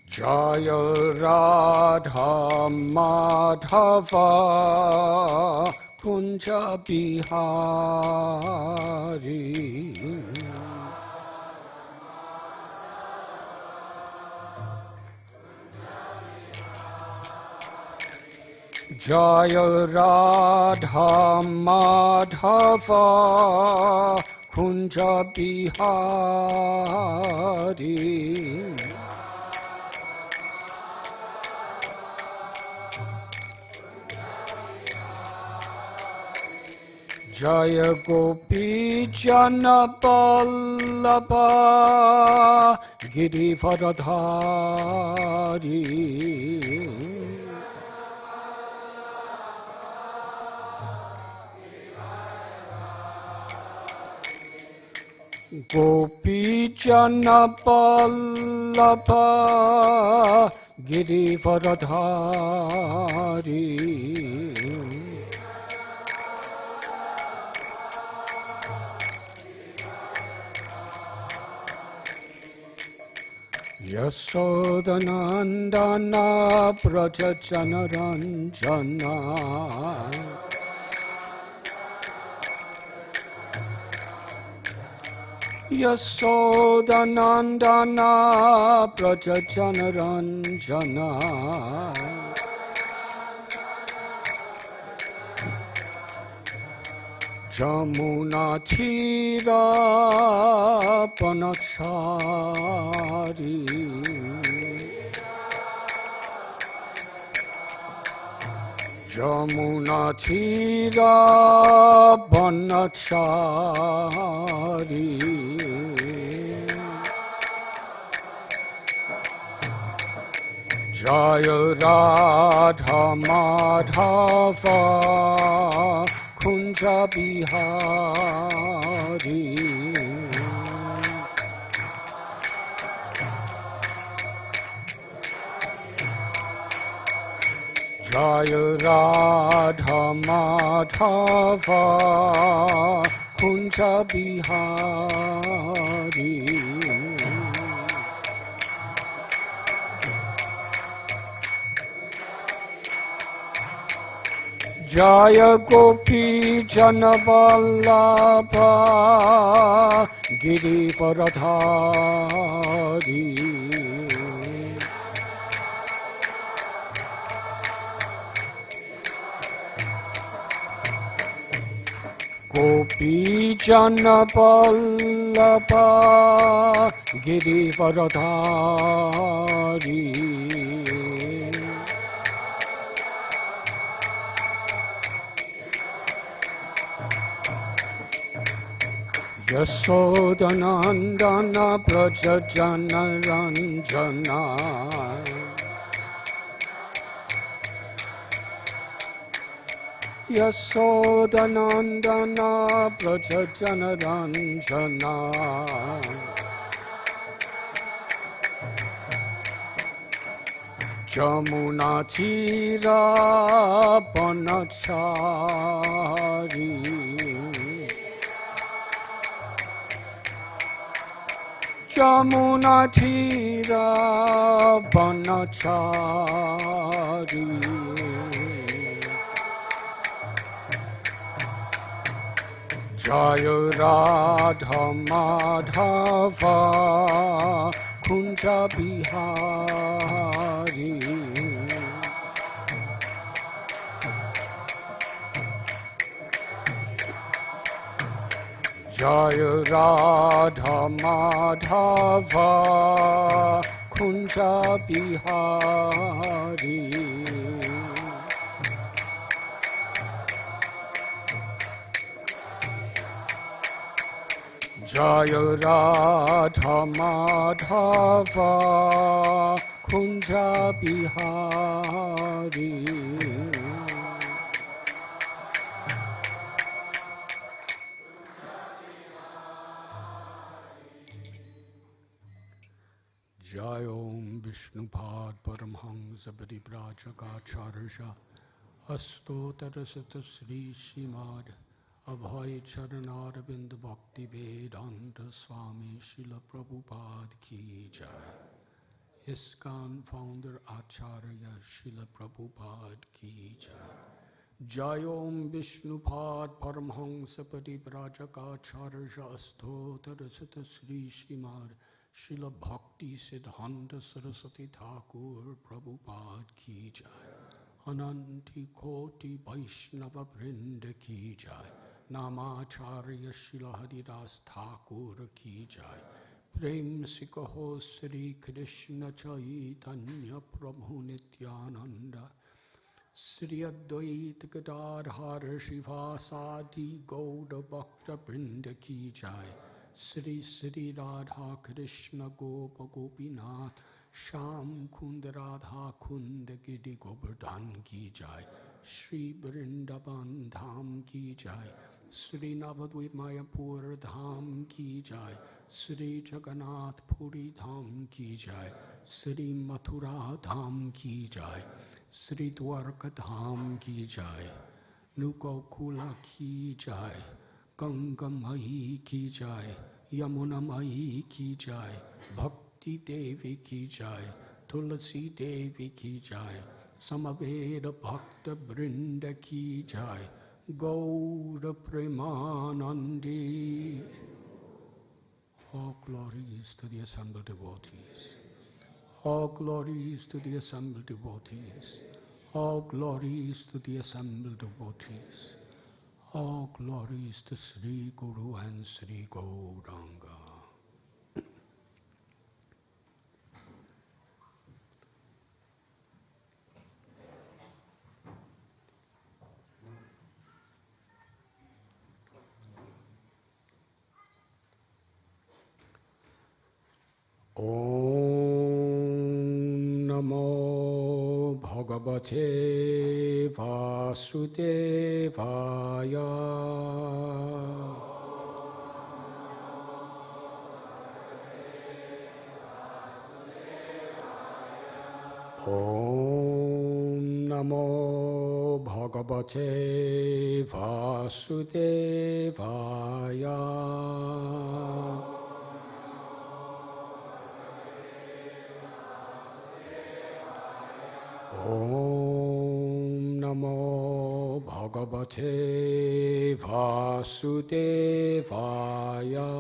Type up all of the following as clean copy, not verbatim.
Jaya Radha Madhava Kunja Bihari Jaya Radha Madhava Kunja Bihari Jaya Gopi Jana Ballabha Girivardhari Gopi Jana Ballabha Girivardhari Yasodanandana Prajajana Ranjana Yasodanandana Prajajana Ranjana Jamuna Thira Panachari Jamuna Thira Panachari Jaya Radha Madhava Kunja Bihari Jaya Radha Madhava Kunja Bihari Jaya Gopi Jana Vallabha Girivardhari Gopi Jana Vallabha Girivardhari Yasodanandana Prajajana Ranjana Yasodanandana Prajajana Ranjana Jamuna Thira Panachari Jamuna Thira Banachari Jaya Radha Madhava Kunja Bihari Jaya Radha Madhava Kunja Bihari Jaya Radha Madhava Kunja Bihari Jai Om Vishnupad Paramhansa Paribrajagacharya Astotarasata Sri Srimad Abhay Charanarvind Bhaktivedanta Swami Srila Prabhupada Ki Jai ISKCON founder Acharya Srila Prabhupada Ki Jai Jai Om Vishnupad Paramhansa Paribrajagacharya Astotarasata Sri Srimad Srila Bhakti Siddhanta Saraswati Thakur Prabhupada Ki Jai Ananti Koti Vaishnava Vrinda Ki Jai Namacharya Srila Haridas Thakur Ki Jai Prem Sikaho Sri Krishna Chaitanya Prabhu Nityananda Sri Advaita Gadadhar Shivasadi Gauda Bhakta Vrinda Ki Jai Sri Sri Radha Krishna Gopa Gopinath Sham Kund Radha Kund Giri Govardhan Ki Jai Sri Vrindavan Dham Ki Jai Sri Navadvip Mayapur Dham Ki Jai Sri Jagannath Puri Dham Ki Jai Sri Mathura Dham Ki Jai Sri Dwarka Dham Ki Jai Nukokula Ki Jai Ganga Mai Ki Jai Yamuna Mai Ki Jai Bhakti Devi Ki Jai Tulasi Devi Ki Jai Samaveda Bhakta Brinda Ki Jai Gaura Premanandi. All glories to the assembled devotees. All glories to the assembled devotees. All glories to the assembled devotees. All glories to Sri Guru and Sri Gauranga. Om Namo Bhagavate Vasudevaya. Om Namo Bhagavate Vasudevaya. Om Namo Bhagavate Vasudevaya.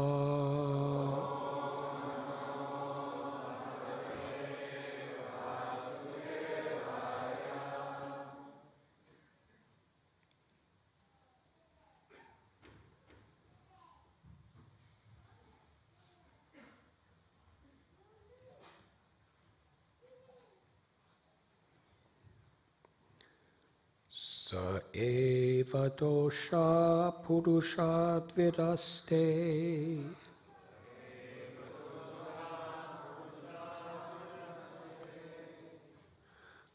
Sa eva dosha purushat viraste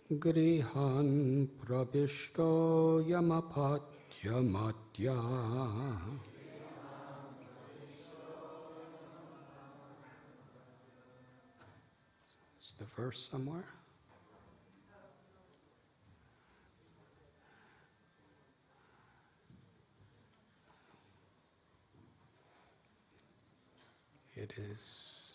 grihan pravishto yamapatyamatya. Is the verse somewhere? It is,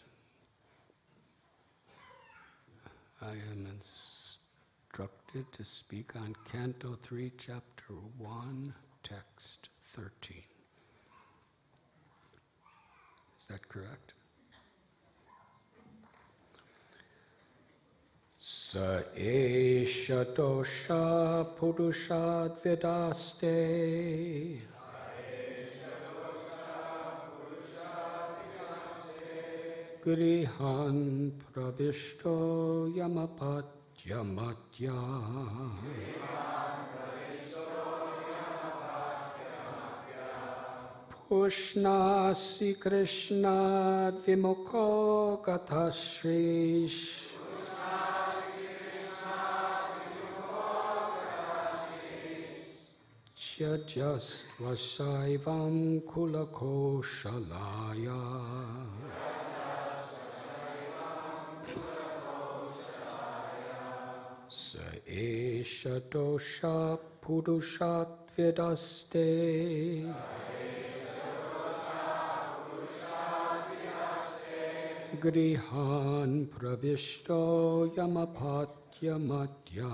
I am instructed to speak on Canto 3, Chapter 1, Text 13. Is that correct? Sa esha dosha purushat vidaste Grihan pravishto yamapatyamatya Pushnasi Krishna vimukho gathashrish Jajastvasaivam kulakoshalaya Sa esha dosha purushat vidaste Grihan pravishto yamapatyamatya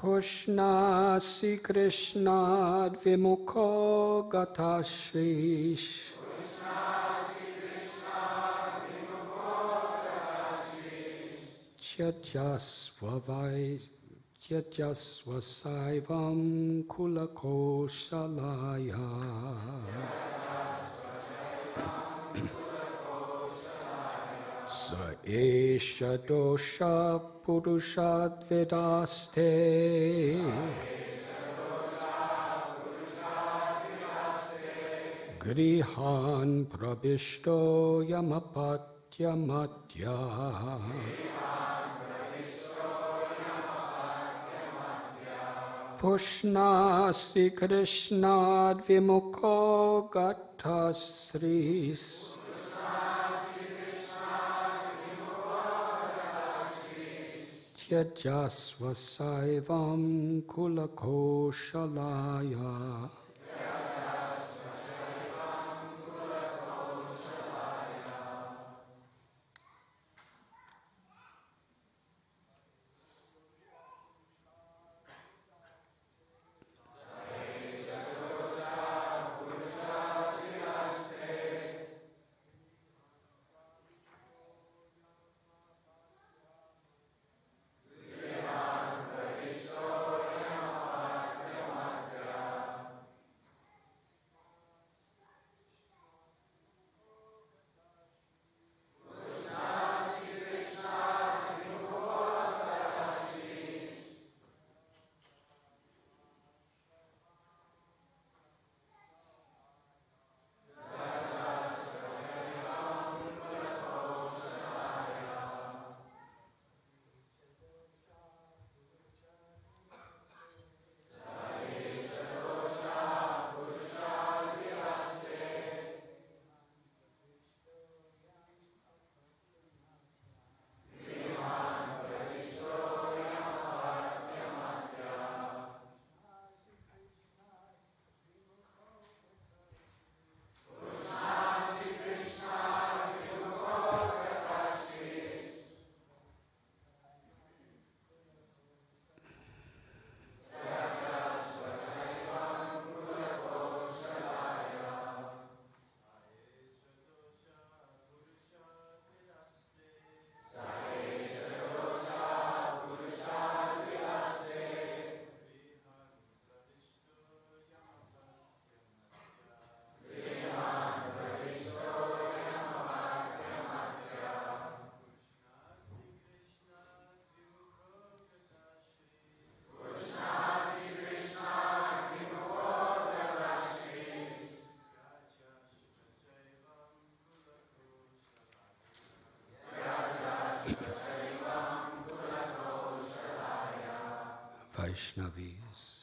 Pushnasi Krishna vimukho gathashrish Jajasvasaivam kulakoshalaya Sa esha dosha purushat vedaste Grihan prabishto yamapatyamatya Pushnasi Krishna vimukho gathasris Jajasvasaivam kulakoshalaya Vaishnavis.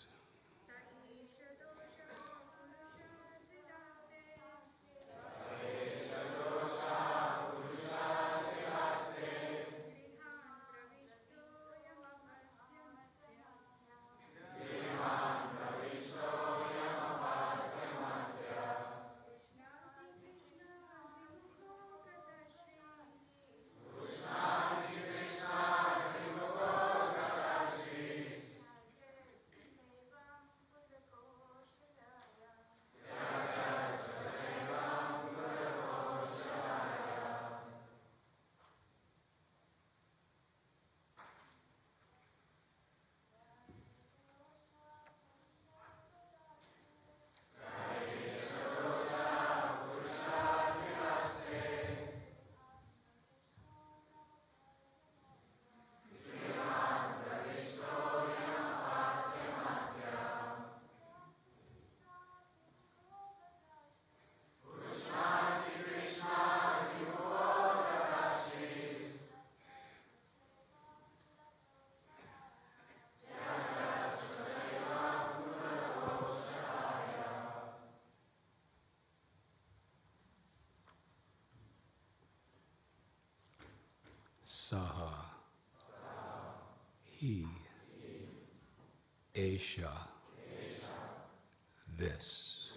he, Esha, this,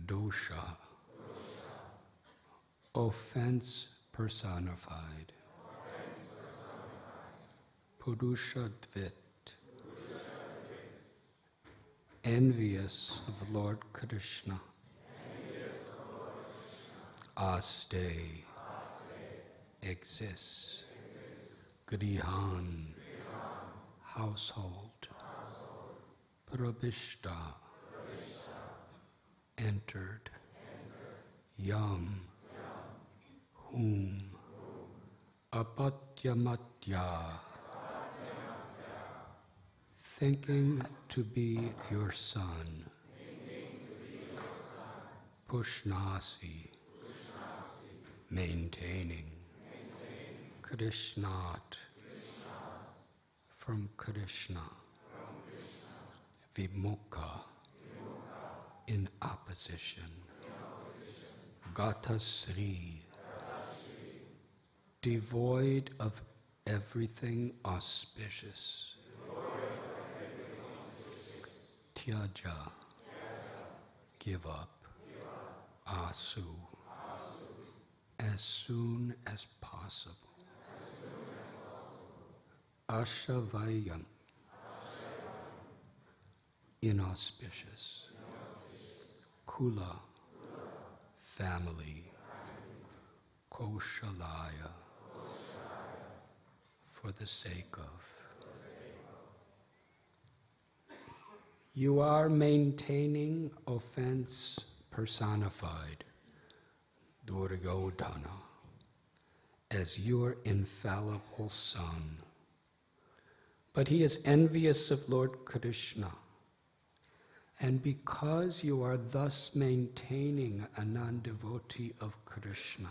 dosha, offense personified, Purushadvit, envious of Lord Krishna, Aste, exists, Grihan, household, Prabhishta, entered, Yam, whom, Apatyamatya, thinking to be your son, Pushnasi, maintaining, Krishnat, from Krishna, Vimukha, in opposition, Gatasri, devoid of everything auspicious, Tyaja, give up, Asu, as soon as possible, Ashavayam, inauspicious, Kula, family, Koshalaya, for the sake of. You are maintaining offense personified, Duryodhana, as your infallible son. But he is envious of Lord Krishna. And because you are thus maintaining a non-devotee of Krishna,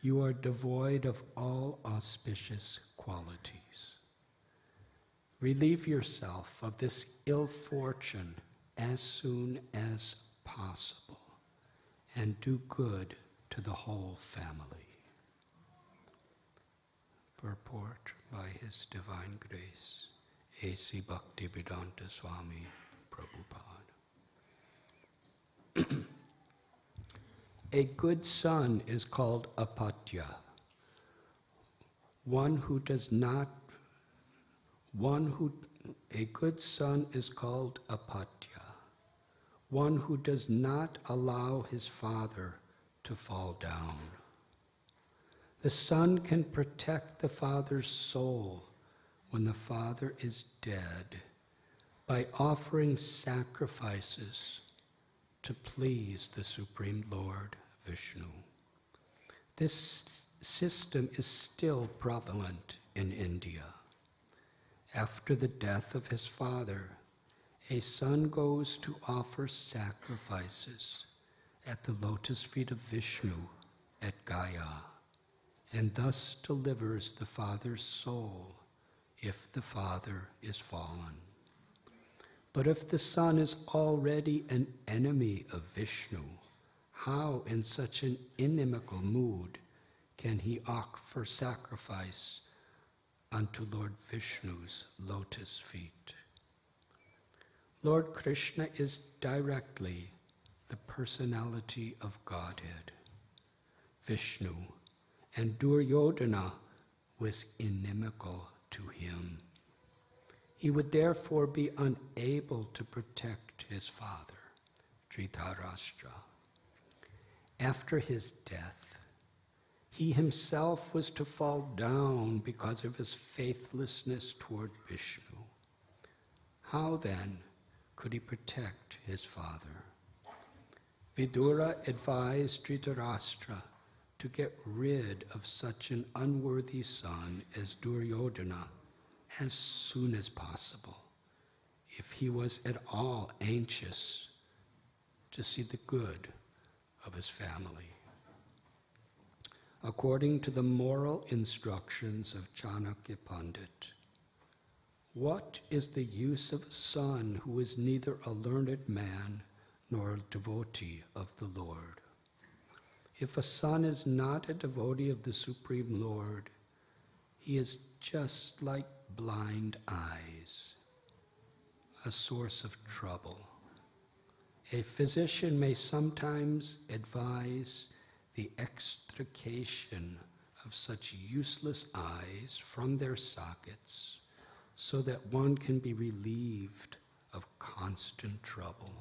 you are devoid of all auspicious qualities. Relieve yourself of this ill fortune as soon as possible, and do good to the whole family. Purport by His Divine Grace, A.C. Bhaktivedanta Swami, Prabhupada. A good son is called apatya. A good son is called apatya, one who does not allow his father to fall down. The son can protect the father's soul when the father is dead by offering sacrifices to please the Supreme Lord Vishnu. This system is still prevalent in India. After the death of his father, a son goes to offer sacrifices at the lotus feet of Vishnu at Gaya, and thus delivers the father's soul if the father is fallen. But if the son is already an enemy of Vishnu, how in such an inimical mood can he offer sacrifice unto Lord Vishnu's lotus feet? Lord Krishna is directly the personality of Godhead, Vishnu, and Duryodhana was inimical to him. He would therefore be unable to protect his father, Dhritarashtra. After his death, he himself was to fall down because of his faithlessness toward Vishnu. How then could he protect his father? Vidura advised Dhritarashtra to get rid of such an unworthy son as Duryodhana as soon as possible, if he was at all anxious to see the good of his family. According to the moral instructions of Chanakya Pandit, what is the use of a son who is neither a learned man nor a devotee of the Lord? If a son is not a devotee of the Supreme Lord, he is just like blind eyes, a source of trouble. A physician may sometimes advise the extrication of such useless eyes from their sockets so that one can be relieved of constant trouble.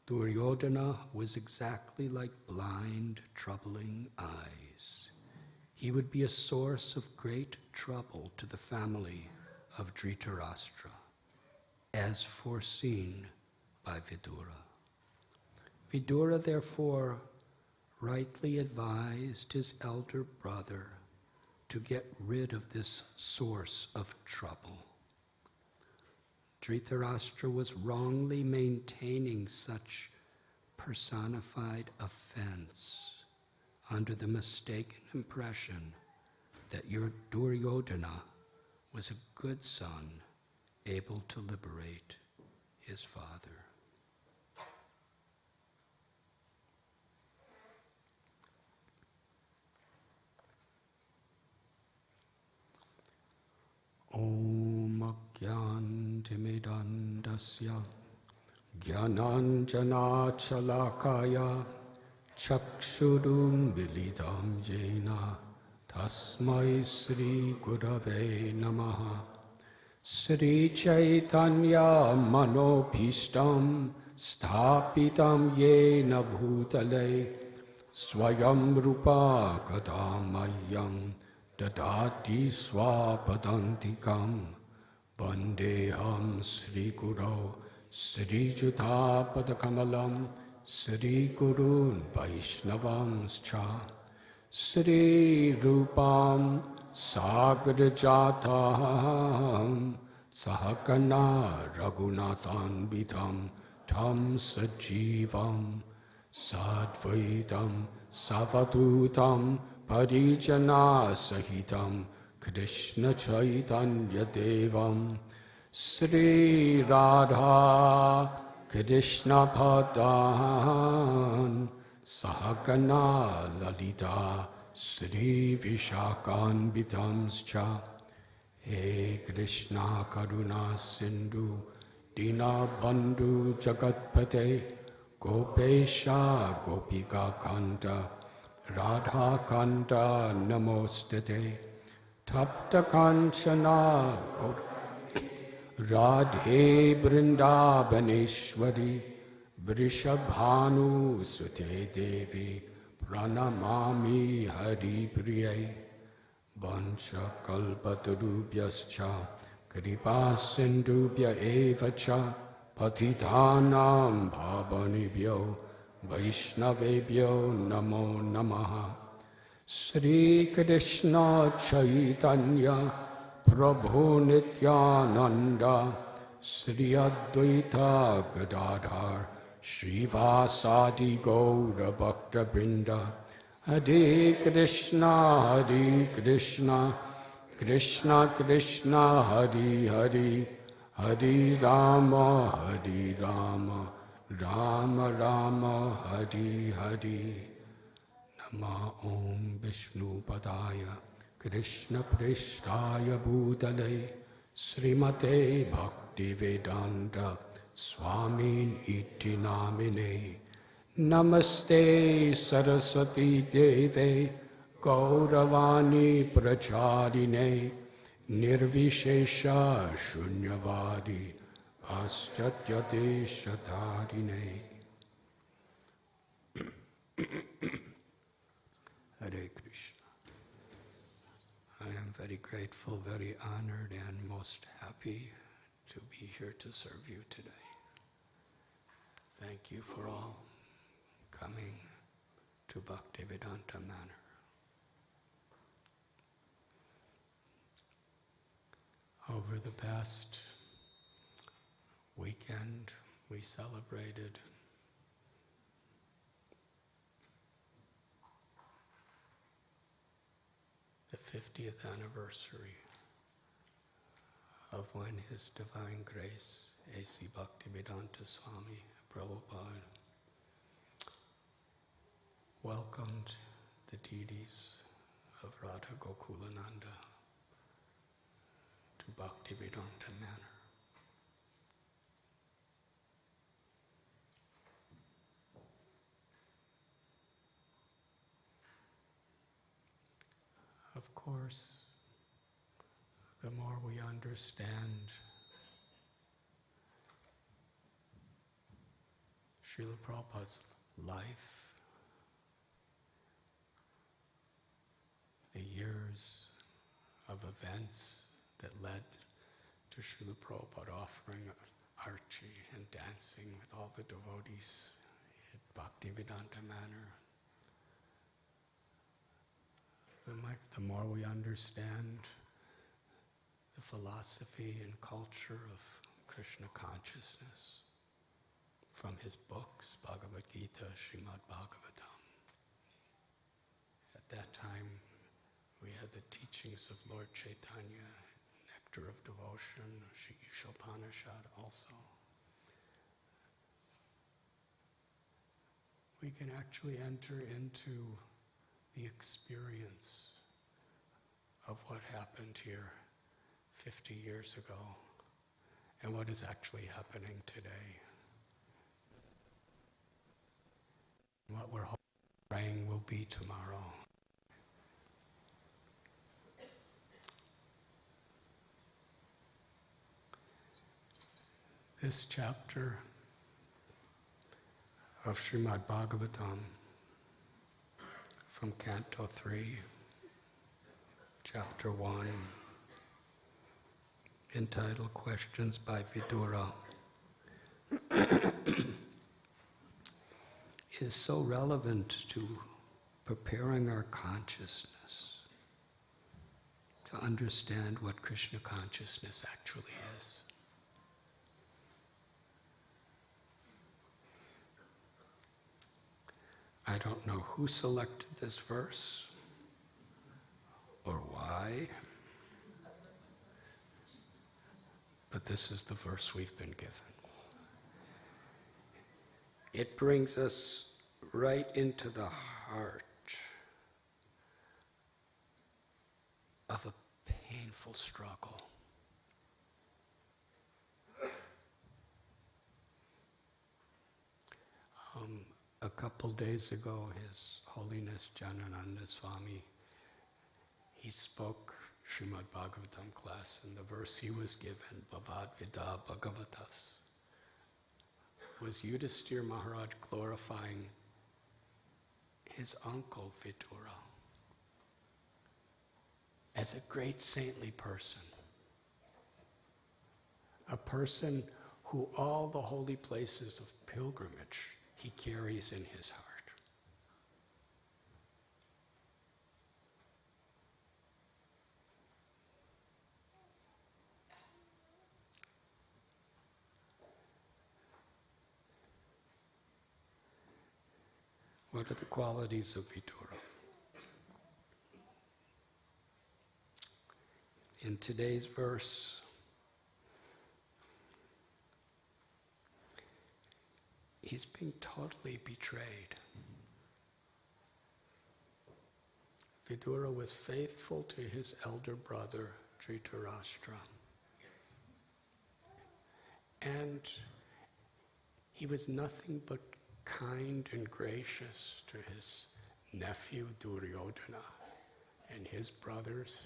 Duryodhana was exactly like blind, troubling eyes. He would be a source of great trouble to the family of Dhritarashtra, as foreseen by Vidura. Vidura, therefore, rightly advised his elder brother to get rid of this source of trouble. Dhritarashtra was wrongly maintaining such personified offense under the mistaken impression that your Duryodhana was a good son able to liberate his father. Om Agyantimidandasya Gyananjana Chalakaya Chakshurum Bilidam Jena Tasmai Sri Gurave Namaha Sri Chaitanya Manobhishtam Sthapitam Yena Bhutale Swayam Rupa Kadamayam Dadati Swapadantikam Vandeham Sri Guru Sri Jutha Padakamalam Sri Gurun Vaishnavamscha Sri Rupam Sagrajatam Sahakana Raghunathan Bidam Tam Sajivam Sadvaitam Savadutam Parijana Sahitam Krishna Chaitanya Devam Sri Radha Krishna Padan Sahagana Lalita Sri Vishakan Bitamscha He Krishna Karuna Sindhu Dina Bandhu Jagatpate Gopesha Gopika Kanta Radha Kanta Namostate Tapta Kanchana Radhe Vrindavaneshwari Vrishabhanu Sute Devi Pranamami Hari Priyai Vancha Kalpatarubhyascha Kripa Sindhubhya Evacha Patidhanam Bhavanibhyo Vaishnavebhyo Namo Namaha Sri Krishna Chaitanya Prabhu Nityananda Sri Advaita Gadadhar Srivasadi Gaura Bhakta Brinda Hare Krishna Krishna Krishna Hare Hare Hare Rama Rama Rama Hare Hare Nama Om Vishnu Padaya Krishna Prishtaya Bhutale Srimate Bhaktivedanta Swami Iti Namine Namaste Saraswati Deve Gauravani Pracharine Nirvishesha Shunyavadi Paschatya Shatarine Hare Krishna. I am very grateful, very honored, and most happy to be here to serve you today. Thank you for all coming to Bhaktivedanta Manor. Over the past weekend, we celebrated the 50th anniversary of when His Divine Grace, A.C. Bhaktivedanta Swami Prabhupada, welcomed the deities of Radha Gokulananda to Bhaktivedanta Manor. Of course, the more we understand Srila Prabhupada's life, the years of events that led to Srila Prabhupada offering archery and dancing with all the devotees at Bhaktivedanta Manor, the more we understand the philosophy and culture of Krishna consciousness from his books, Bhagavad Gita, Srimad Bhagavatam. At that time, we had the teachings of Lord Chaitanya, Nectar of Devotion, Ishopanishad also. We can actually enter into the experience of what happened here 50 years ago and what is actually happening today. What we're praying will be tomorrow. This chapter of Srimad Bhagavatam from Canto 3, Chapter 1, entitled Questions by Vidura, is so relevant to preparing our consciousness to understand what Krishna consciousness actually is. I don't know who selected this verse or why, but this is the verse we've been given. It brings us right into the heart of a painful struggle. A couple days ago, His Holiness Janananda Swami, he spoke Srimad Bhagavatam class, and the verse he was given, Bhavad Vida Bhagavatas, was Yudhisthira Maharaj glorifying his uncle Vidura as a great saintly person, a person who all the holy places of pilgrimage he carries in his heart. What are the qualities of Vidura? In today's verse, he's being totally betrayed. Vidura was faithful to his elder brother, Dhritarashtra. And he was nothing but kind and gracious to his nephew, Duryodhana, and his brothers,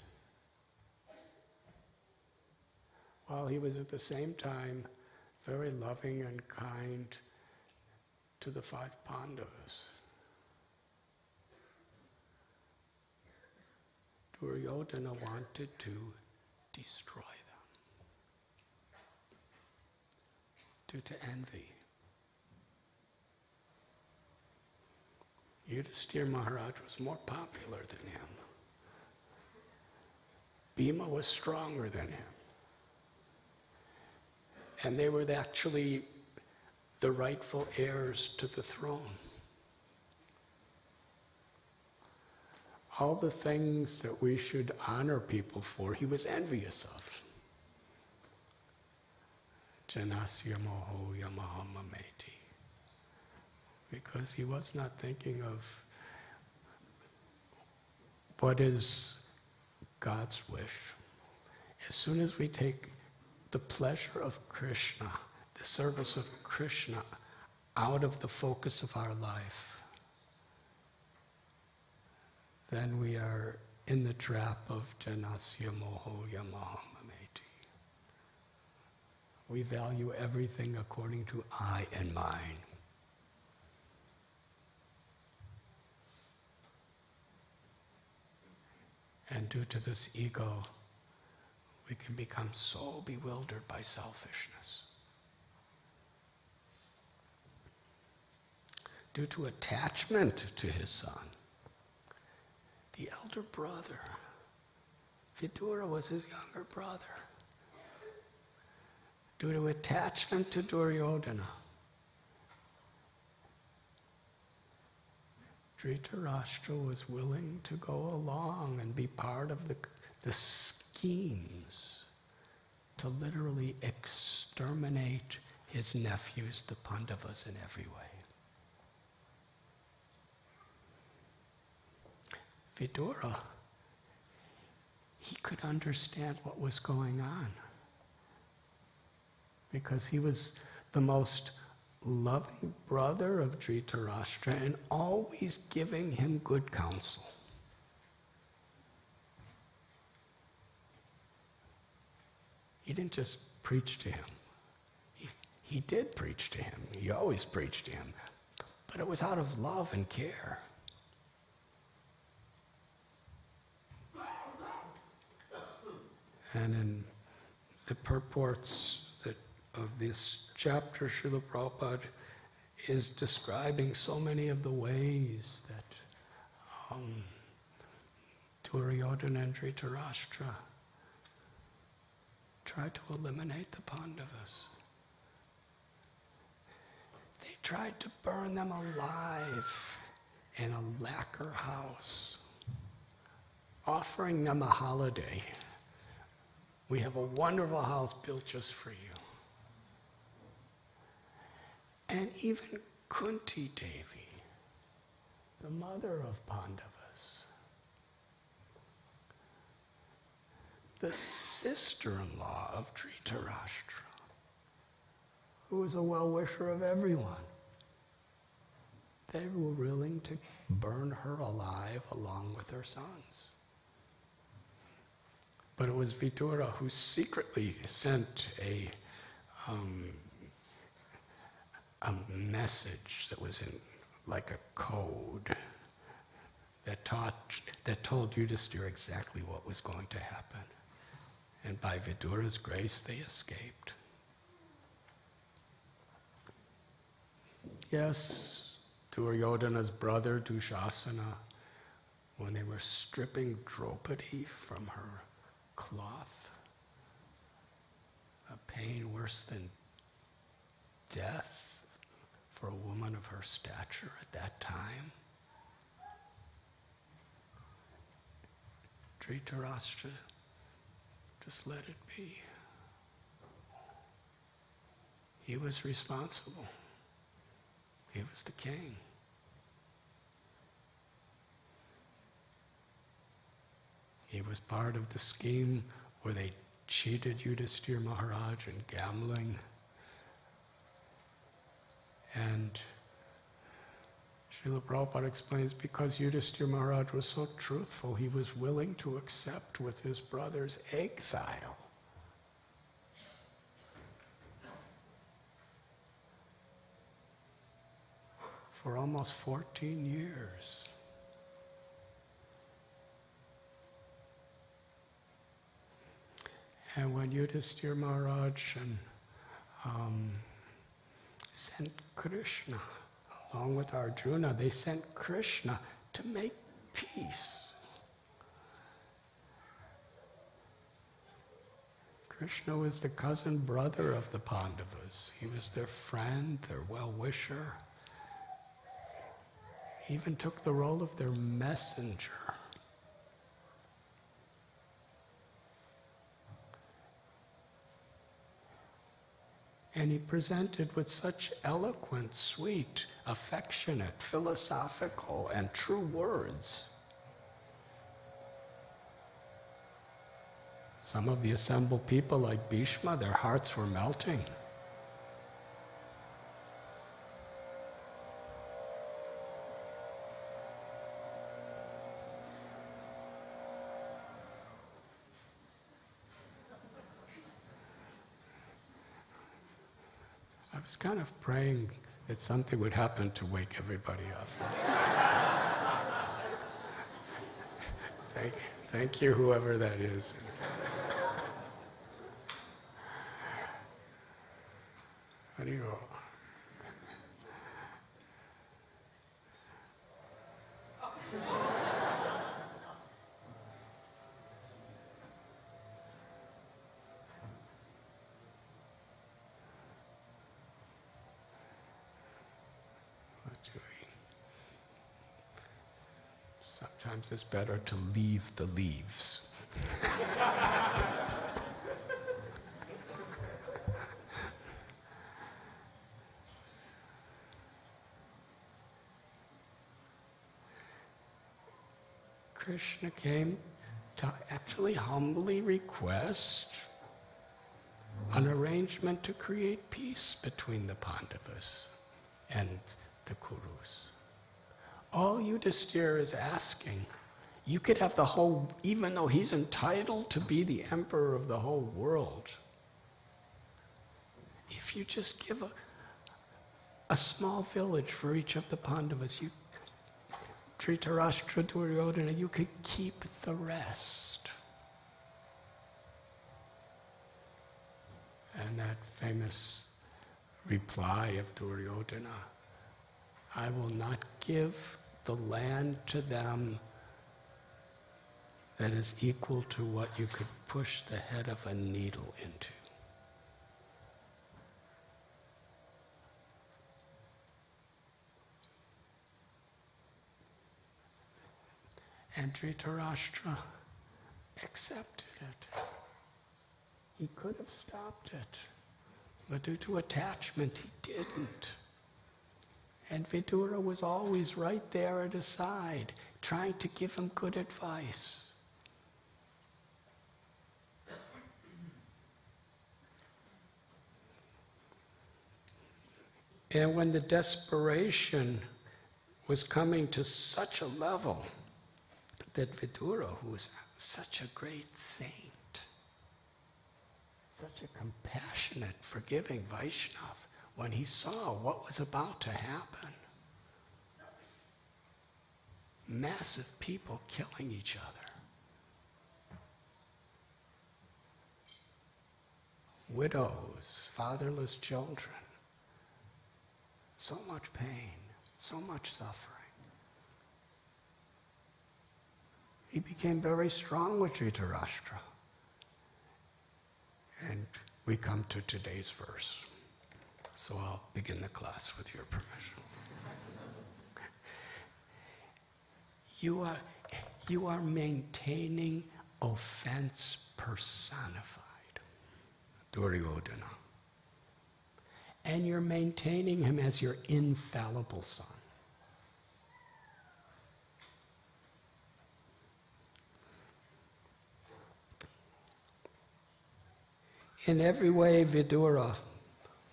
while he was at the same time very loving and kind to the 5 Pandavas. Duryodhana wanted to destroy them due to envy. Yudhisthira Maharaj was more popular than him. Bhima was stronger than him. And they were actually the rightful heirs to the throne. All the things that we should honor people for, he was envious of. Janasya moho yamahamameti. Because he was not thinking of what is God's wish. As soon as we take the pleasure of Krishna, the service of Krishna, out of the focus of our life, then we are in the trap of janasya mohoya mahamameti. We value everything according to I and mine. And due to this ego, we can become so bewildered by selfishness. Due to attachment to his son, the elder brother, Vidura was his younger brother. Due to attachment to Duryodhana, Dhritarashtra was willing to go along and be part of the schemes to literally exterminate his nephews, the Pandavas, in every way. Vidura, he could understand what was going on because he was the most loving brother of Dhritarashtra and always giving him good counsel. He didn't just preach to him. He did preach to him. He always preached to him. But it was out of love and care. And in the purports of this chapter, Srila Prabhupada is describing so many of the ways that Duryodhana and Dhritarashtra tried to eliminate the Pandavas. They tried to burn them alive in a lacquer house, offering them a holiday. We have a wonderful house built just for you. And even Kunti Devi, the mother of Pandavas, the sister-in-law of Dhritarashtra, who was a well-wisher of everyone, they were willing to burn her alive along with her sons. But it was Vidura who secretly sent a message that was in like a code that told Yudhisthira exactly what was going to happen. And by Vidura's grace, they escaped. Yes, Duryodhana's brother, Dushasana, when they were stripping Draupadi from her cloth, a pain worse than death for a woman of her stature at that time. Dhritarashtra just let it be. He was responsible. He was the king. He was part of the scheme where they cheated Yudhisthira Maharaj in gambling. And Srila Prabhupada explains because Yudhisthira Maharaj was so truthful, he was willing to accept with his brother's exile. For almost 14 years. And when Yudhisthira Maharaj sent Krishna, along with Arjuna, they sent Krishna to make peace. Krishna was the cousin brother of the Pandavas. He was their friend, their well-wisher. He even took the role of their messenger. And he presented with such eloquent, sweet, affectionate, philosophical, and true words. Some of the assembled people like Bhishma, their hearts were melting. I was kind of praying that something would happen to wake everybody up. Thank you, whoever that is. Hari Om. Sometimes it's better to leave the leaves. Krishna came to actually humbly request an arrangement to create peace between the Pandavas and the Kurus. All Yudhisthira is asking, you could have the whole, even though he's entitled to be the emperor of the whole world, if you just give a small village for each of the Pandavas, you, Dhritarashtra, Duryodhana, you could keep the rest. And that famous reply of Duryodhana, I will not give the land to them that is equal to what you could push the head of a needle into. And Dhritarashtra accepted it. He could have stopped it, but due to attachment, he didn't. And Vidura was always right there at his side, trying to give him good advice. And when the desperation was coming to such a level that Vidura, who was such a great saint, such a compassionate, forgiving Vaishnava, when he saw what was about to happen, massive people killing each other, widows, fatherless children, so much pain, so much suffering. He became very strong with Dhritarashtra. And we come to today's verse. So I'll begin the class with your permission. You are maintaining offense personified, Duryodhana. And you're maintaining him as your infallible son. In every way, Vidura,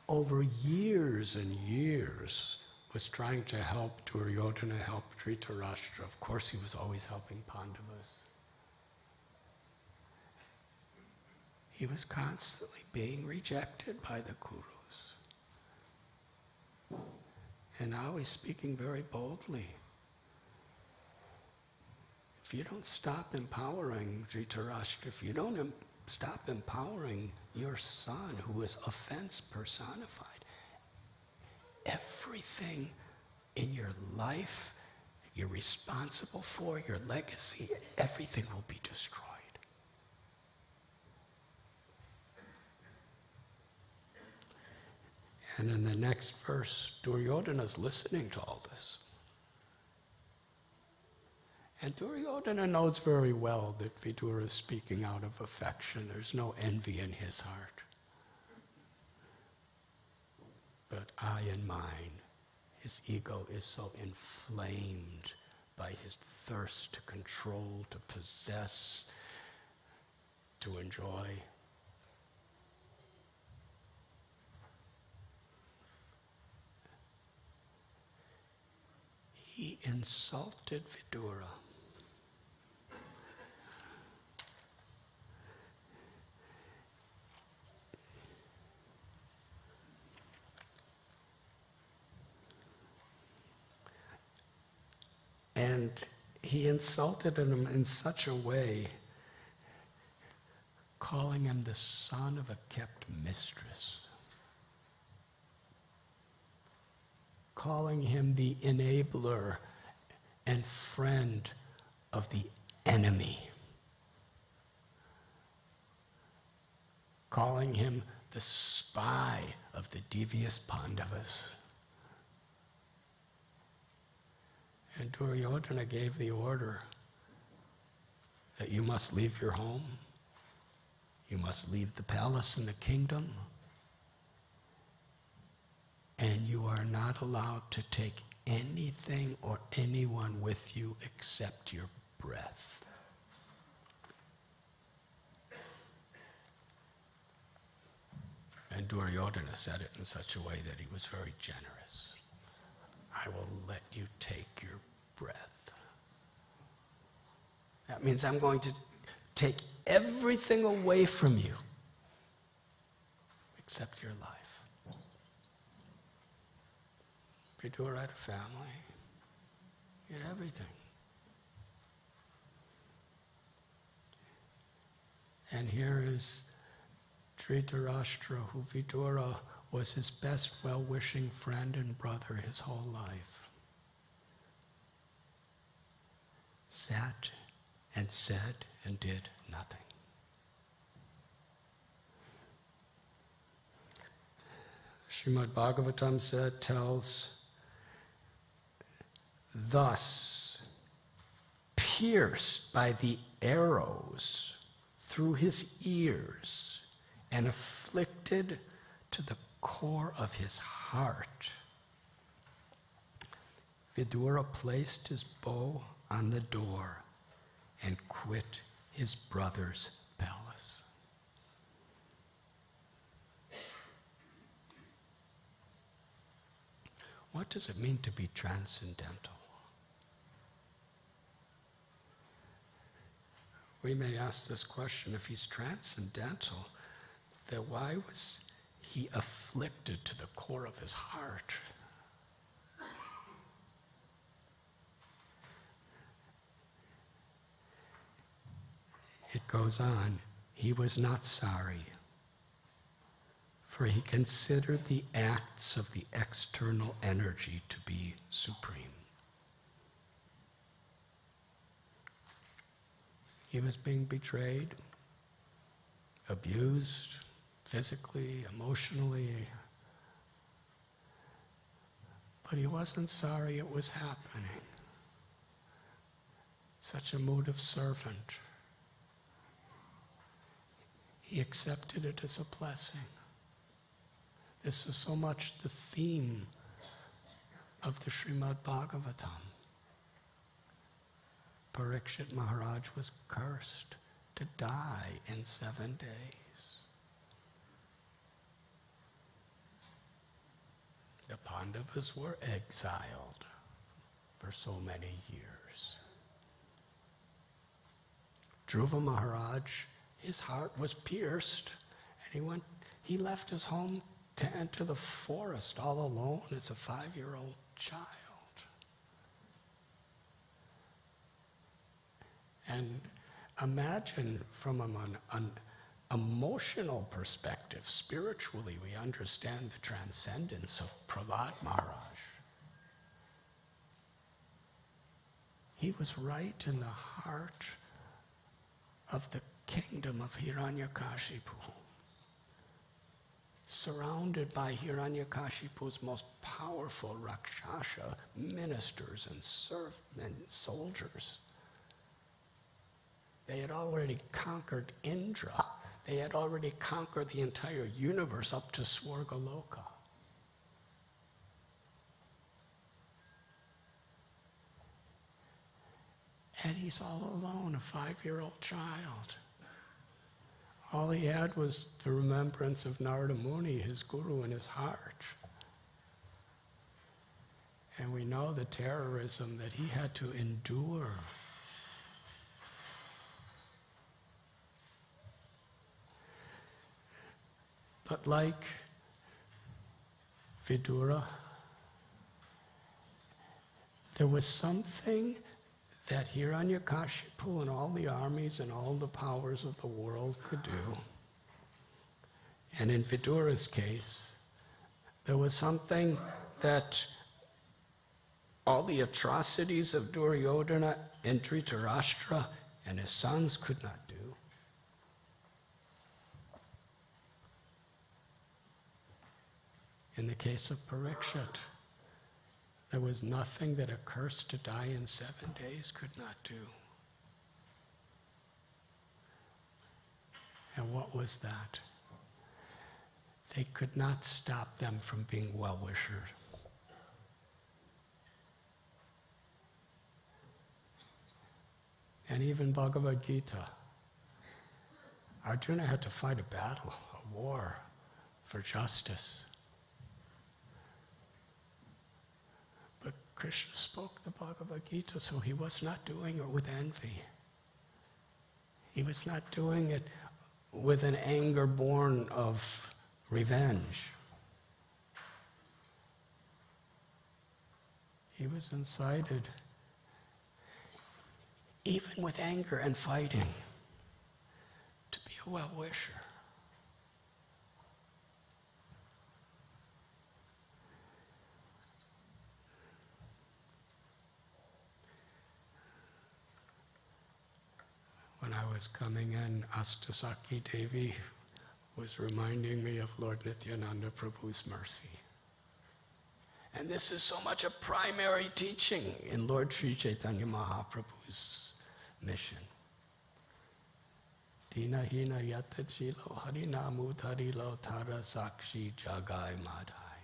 over years and years, was trying to help Duryodhana, help Dhritarashtra. Of course, he was always helping Pandavas. He was constantly being rejected by the Kurus. And now he's speaking very boldly. If you don't stop empowering Dhritarashtra, if you don't stop empowering your son, who is offense personified, everything in your life you're responsible for, your legacy, everything will be destroyed. And in the next verse, Duryodhana is listening to all this. And Duryodhana knows very well that Vidura is speaking out of affection. There's no envy in his heart. But I and mine, his ego is so inflamed by his thirst to control, to possess, to enjoy. He insulted Vidura. And he insulted him in such a way, calling him the son of a kept mistress, calling him the enabler and friend of the enemy, calling him the spy of the devious Pandavas. And Duryodhana gave the order that you must leave your home, you must leave the palace and the kingdom, and you are not allowed to take anything or anyone with you except your breath. And Duryodhana said it in such a way that he was very generous. I will let you take your breath. That means I'm going to take everything away from you except your life. Vidura had a family. He had everything. And here is Dhritarashtra, who Vidura was his best well-wishing friend and brother his whole life. Sat and said and did nothing. Srimad Bhagavatam tells, thus, pierced by the arrows through his ears and afflicted to the core of his heart, Vidura placed his bow on the door and quit his brother's palace. What does it mean to be transcendental? We may ask this question, if he's transcendental, then why was he afflicted to the core of his heart? It goes on, he was not sorry, for he considered the acts of the external energy to be supreme. He was being betrayed, abused, physically, emotionally, but he wasn't sorry it was happening. Such a mood of servant. He accepted it as a blessing. This is so much the theme of the Srimad Bhagavatam. Parikshit Maharaj was cursed to die in 7 days. The Pandavas were exiled for so many years. Dhruva Maharaj, his heart was pierced, and he left his home to enter the forest all alone as a 5-year-old child. And imagine from an emotional perspective, spiritually, we understand the transcendence of Prahlad Maharaj. He was right in the heart of the kingdom of Hiranyakashipu, surrounded by Hiranyakashipu's most powerful Rakshasa ministers and soldiers. They had already conquered Indra. They had already conquered the entire universe up to Swargaloka. And he's all alone, a 5-year-old child. All he had was the remembrance of Narada Muni, his guru, in his heart. And we know the terrorism that he had to endure. But like Vidura, there was something that Hiranyakashipu and all the armies and all the powers of the world could do. And in Vidura's case, there was something that all the atrocities of Duryodhana and Dhritarashtra and his sons could not do. In the case of Parikshit, there was nothing that a curse to die in 7 days could not do. And what was that? They could not stop them from being well-wishers. And even Bhagavad Gita, Arjuna had to fight a battle, a war for justice. But Krishna spoke the Bhagavad Gita, so he was not doing it with envy. He was not doing it with an anger born of revenge. He was incited, even with anger and fighting, to be a well-wisher. When I was coming in, Astasaki Devi was reminding me of Lord Nityananda Prabhu's mercy. And this is so much a primary teaching in Lord Sri Chaitanya Mahaprabhu's mission. Dina hina yata chilo harinamu tarilo tara sakshi jagai madhai.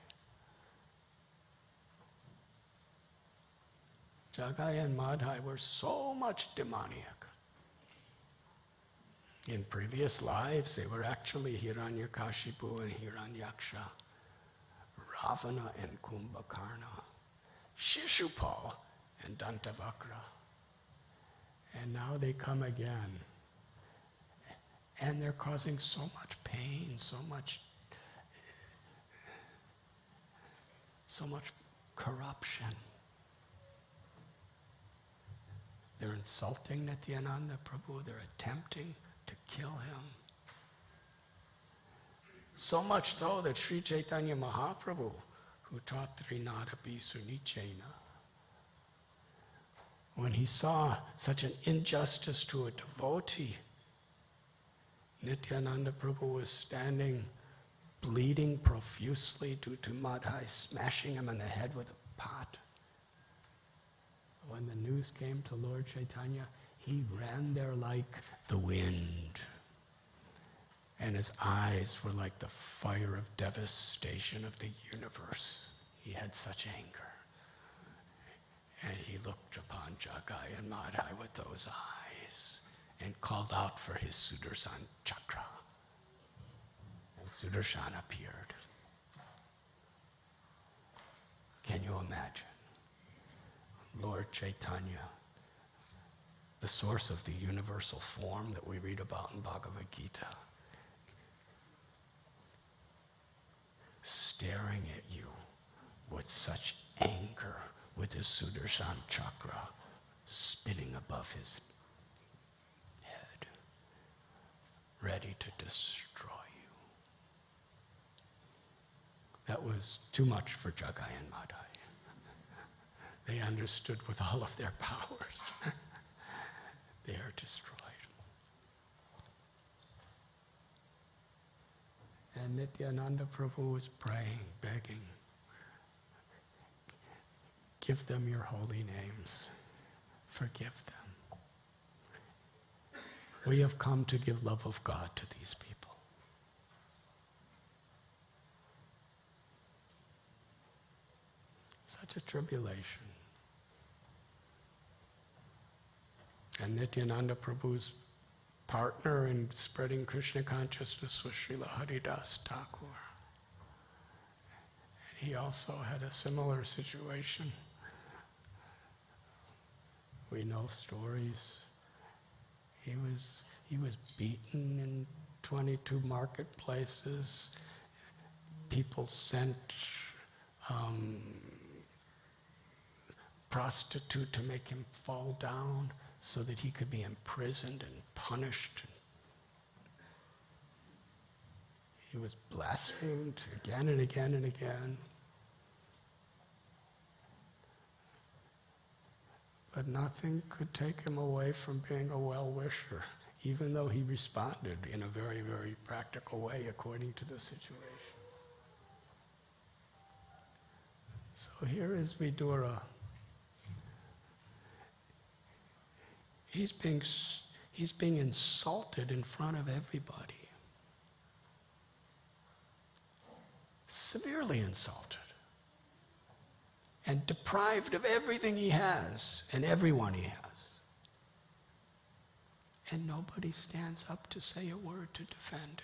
Jagai and Madhai were so much demoniac. In previous lives, they were actually Hiranyakashipu and Hiranyaksha, Ravana and Kumbhakarna, Shishupal and Dantavakra. And now they come again. And they're causing so much pain, so much corruption. They're insulting Nityananda Prabhu, they're attempting to kill him. So much so that Sri Chaitanya Mahaprabhu, who taught Trinada Bhisunichena, when he saw such an injustice to a devotee, Nityananda Prabhu was standing, bleeding profusely due to Madhai smashing him on the head with a pot. When the news came to Lord Chaitanya, he ran there like the wind. And his eyes were like the fire of devastation of the universe. He had such anger. And he looked upon Jagai and Madhai with those eyes and called out for his Sudarshan chakra. And Sudarshan appeared. Can you imagine? Lord Chaitanya, the source of the universal form that we read about in Bhagavad Gita, staring at you with such anger, with his Sudarshan chakra spinning above his head, ready to destroy you. That was too much for Jagai and Madhai. They understood with all of their powers. They are destroyed. And Nityananda Prabhu was praying, begging, give them your holy names. Forgive them. We have come to give love of God to these people. Such a tribulation. And Nityananda Prabhu's partner in spreading Krishna consciousness was Srila Haridas Thakur. And he also had a similar situation. We know stories. He was beaten in 22 marketplaces. People sent prostitute to make him fall down so that he could be imprisoned and punished. He was blasphemed again and again and again. But nothing could take him away from being a well-wisher, even though he responded in a very, very practical way according to the situation. So here is Vidura. He's being insulted in front of everybody. Severely insulted. And deprived of everything he has and everyone he has. And nobody stands up to say a word to defend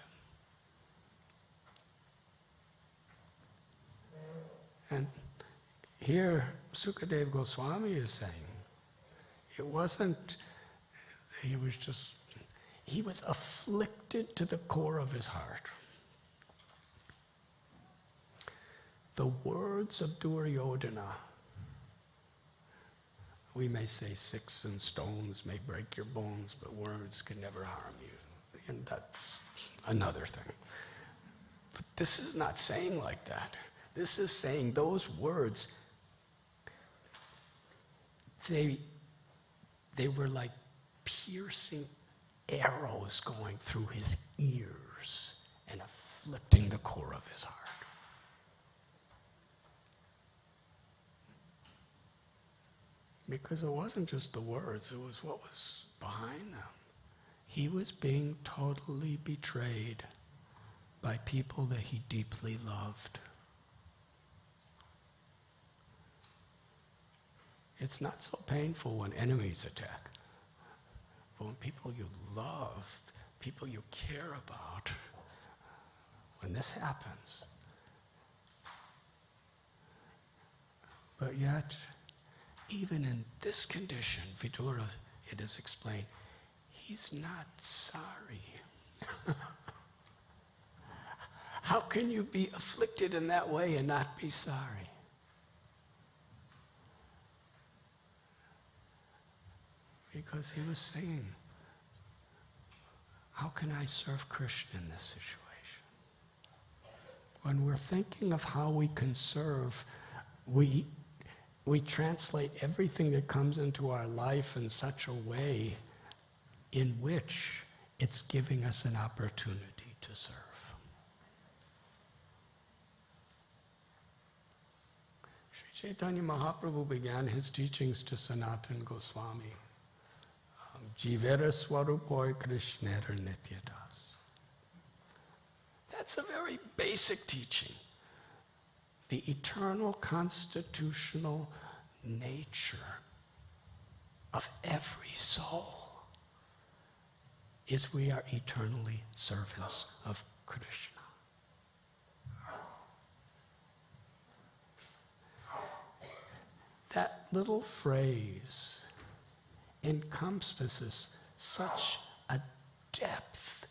him. And here Sukadeva Goswami is saying, it wasn't, he was afflicted to the core of his heart. The words of Duryodhana, we may say sticks and stones may break your bones, but words can never harm you. And that's another thing. But this is not saying like that. This is saying those words, they were like piercing arrows going through his ears and afflicting the core of his heart. Because it wasn't just the words, it was what was behind them. He was being totally betrayed by people that he deeply loved. It's not so painful when enemies attack. But when people you love, people you care about, when this happens. But yet, even in this condition, Vidura, it is explained, he's not sorry. How can you be afflicted in that way and not be sorry? Because he was saying, how can I serve Krishna in this situation? When we're thinking of how we can serve, we translate everything that comes into our life in such a way in which it's giving us an opportunity to serve. Sri Chaitanya Mahaprabhu began his teachings to Sanatana Goswami. Jivera Swarupoy Krishnera Nityadas. That's a very basic teaching. The eternal constitutional nature of every soul is we are eternally servants of Krishna. That little phrase encompasses such a depth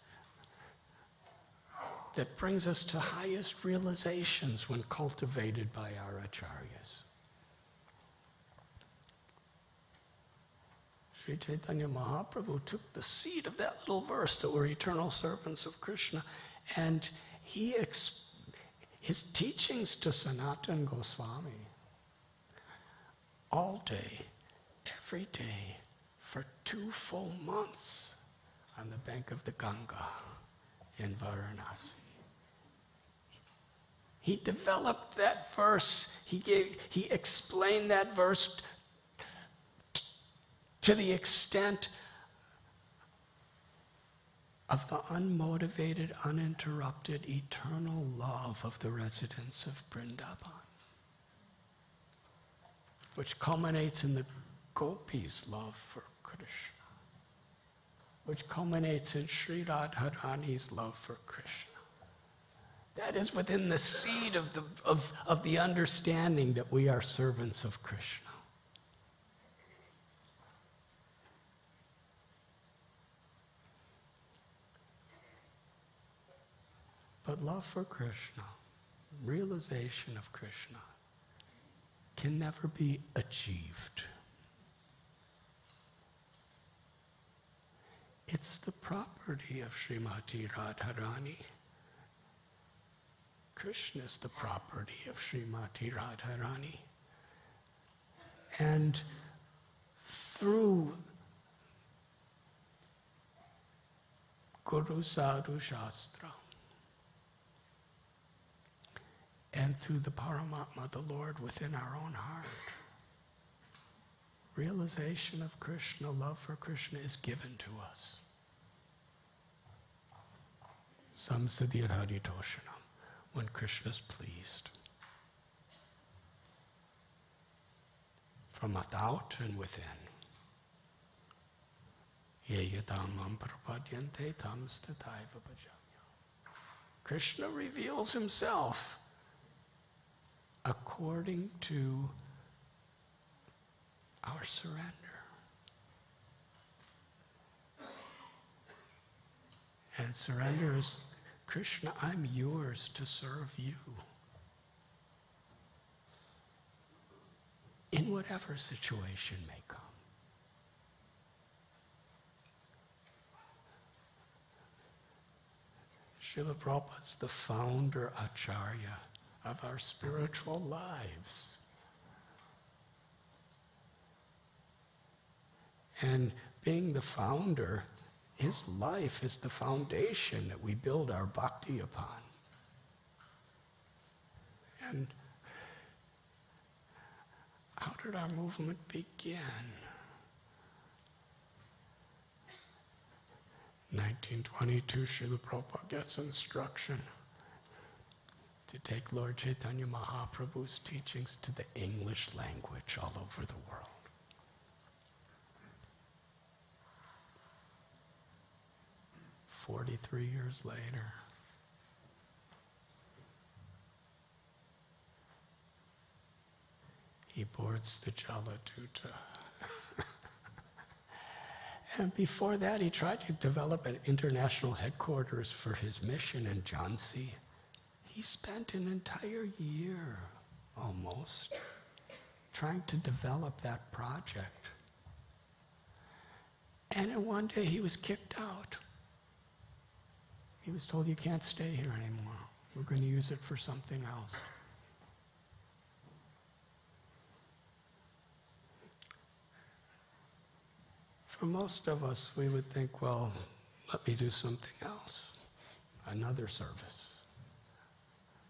that brings us to highest realizations when cultivated by our acharyas. Sri Chaitanya Mahaprabhu took the seed of that little verse that we're eternal servants of Krishna, and his teachings to Sanatana Goswami all day, every day, for 2 full months on the bank of the Ganga in Varanasi. He developed that verse. He explained that verse to the extent of the unmotivated, uninterrupted, eternal love of the residents of Vrindavan, which culminates in the gopis' love for Krishna. which culminates in Sri Radharani's love for Krishna. That is within the seed of the understanding that we are servants of Krishna. But love for Krishna, realization of Krishna, can never be achieved. It's the property of Srimati Radharani. Krishna is the property of Srimati Radharani. And through Guru Sadhu Shastra, and through the Paramatma, the Lord within our own heart, realization of Krishna, love for Krishna is given to us. Samsadhir Haritoshanam, when Krishna is pleased. From without and within. Yeyadamam prapadyante tamstataiva bhajamya. Krishna reveals himself according to our surrender. And surrender is, Krishna, I'm yours to serve you. In whatever situation may come. Srila Prabhupada is the founder acharya of our spiritual lives. And being the founder, his life is the foundation that we build our bhakti upon. And how did our movement begin? 1922, Srila Prabhupada gets instruction to take Lord Chaitanya Mahaprabhu's teachings to the English language all over the world. "43 years later, he boards the Jaladuta. And before that, he tried to develop an international headquarters for his mission in Jhansi. He spent an entire year, almost, trying to develop that project. And then one day he was kicked out. He was told, you can't stay here anymore. We're going to use it for something else. For most of us, we would think, well, let me do something else, another service.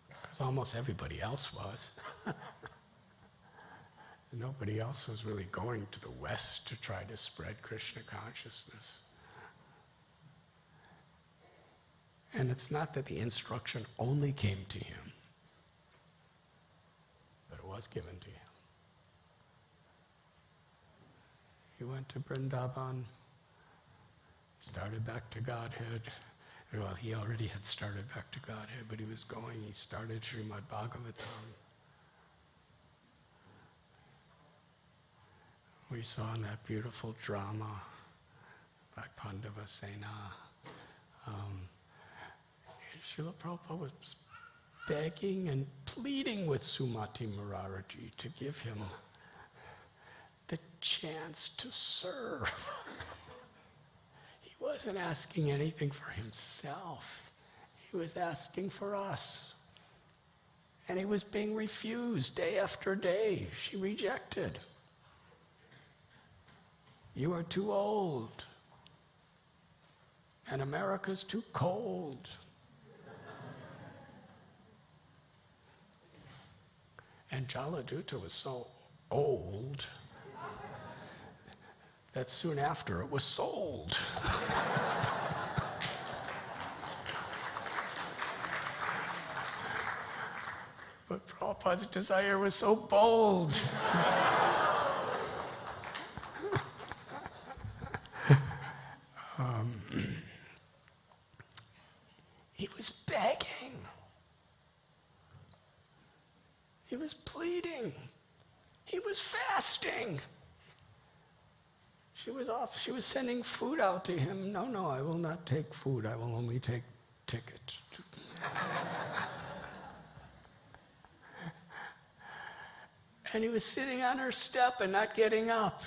Because almost everybody else was. Nobody else was really going to the West to try to spread Krishna consciousness. And it's not that the instruction only came to him, but it was given to him. He went to Vrindavan, started back to Godhead. Well, he already had started back to Godhead, but he started Srimad Bhagavatam. We saw in that beautiful drama by Pandava Sena, Srila Prabhupada was begging and pleading with Sumati Maharaji to give him the chance to serve. He wasn't asking anything for himself. He was asking for us. And he was being refused day after day. She rejected. You are too old. And America's too cold. And Jaladuta was so old that soon after it was sold. But Prabhupada's desire was so bold. He was pleading. He was fasting. She was sending food out to him. No, I will not take food. I will only take tickets. And he was sitting on her step and not getting up.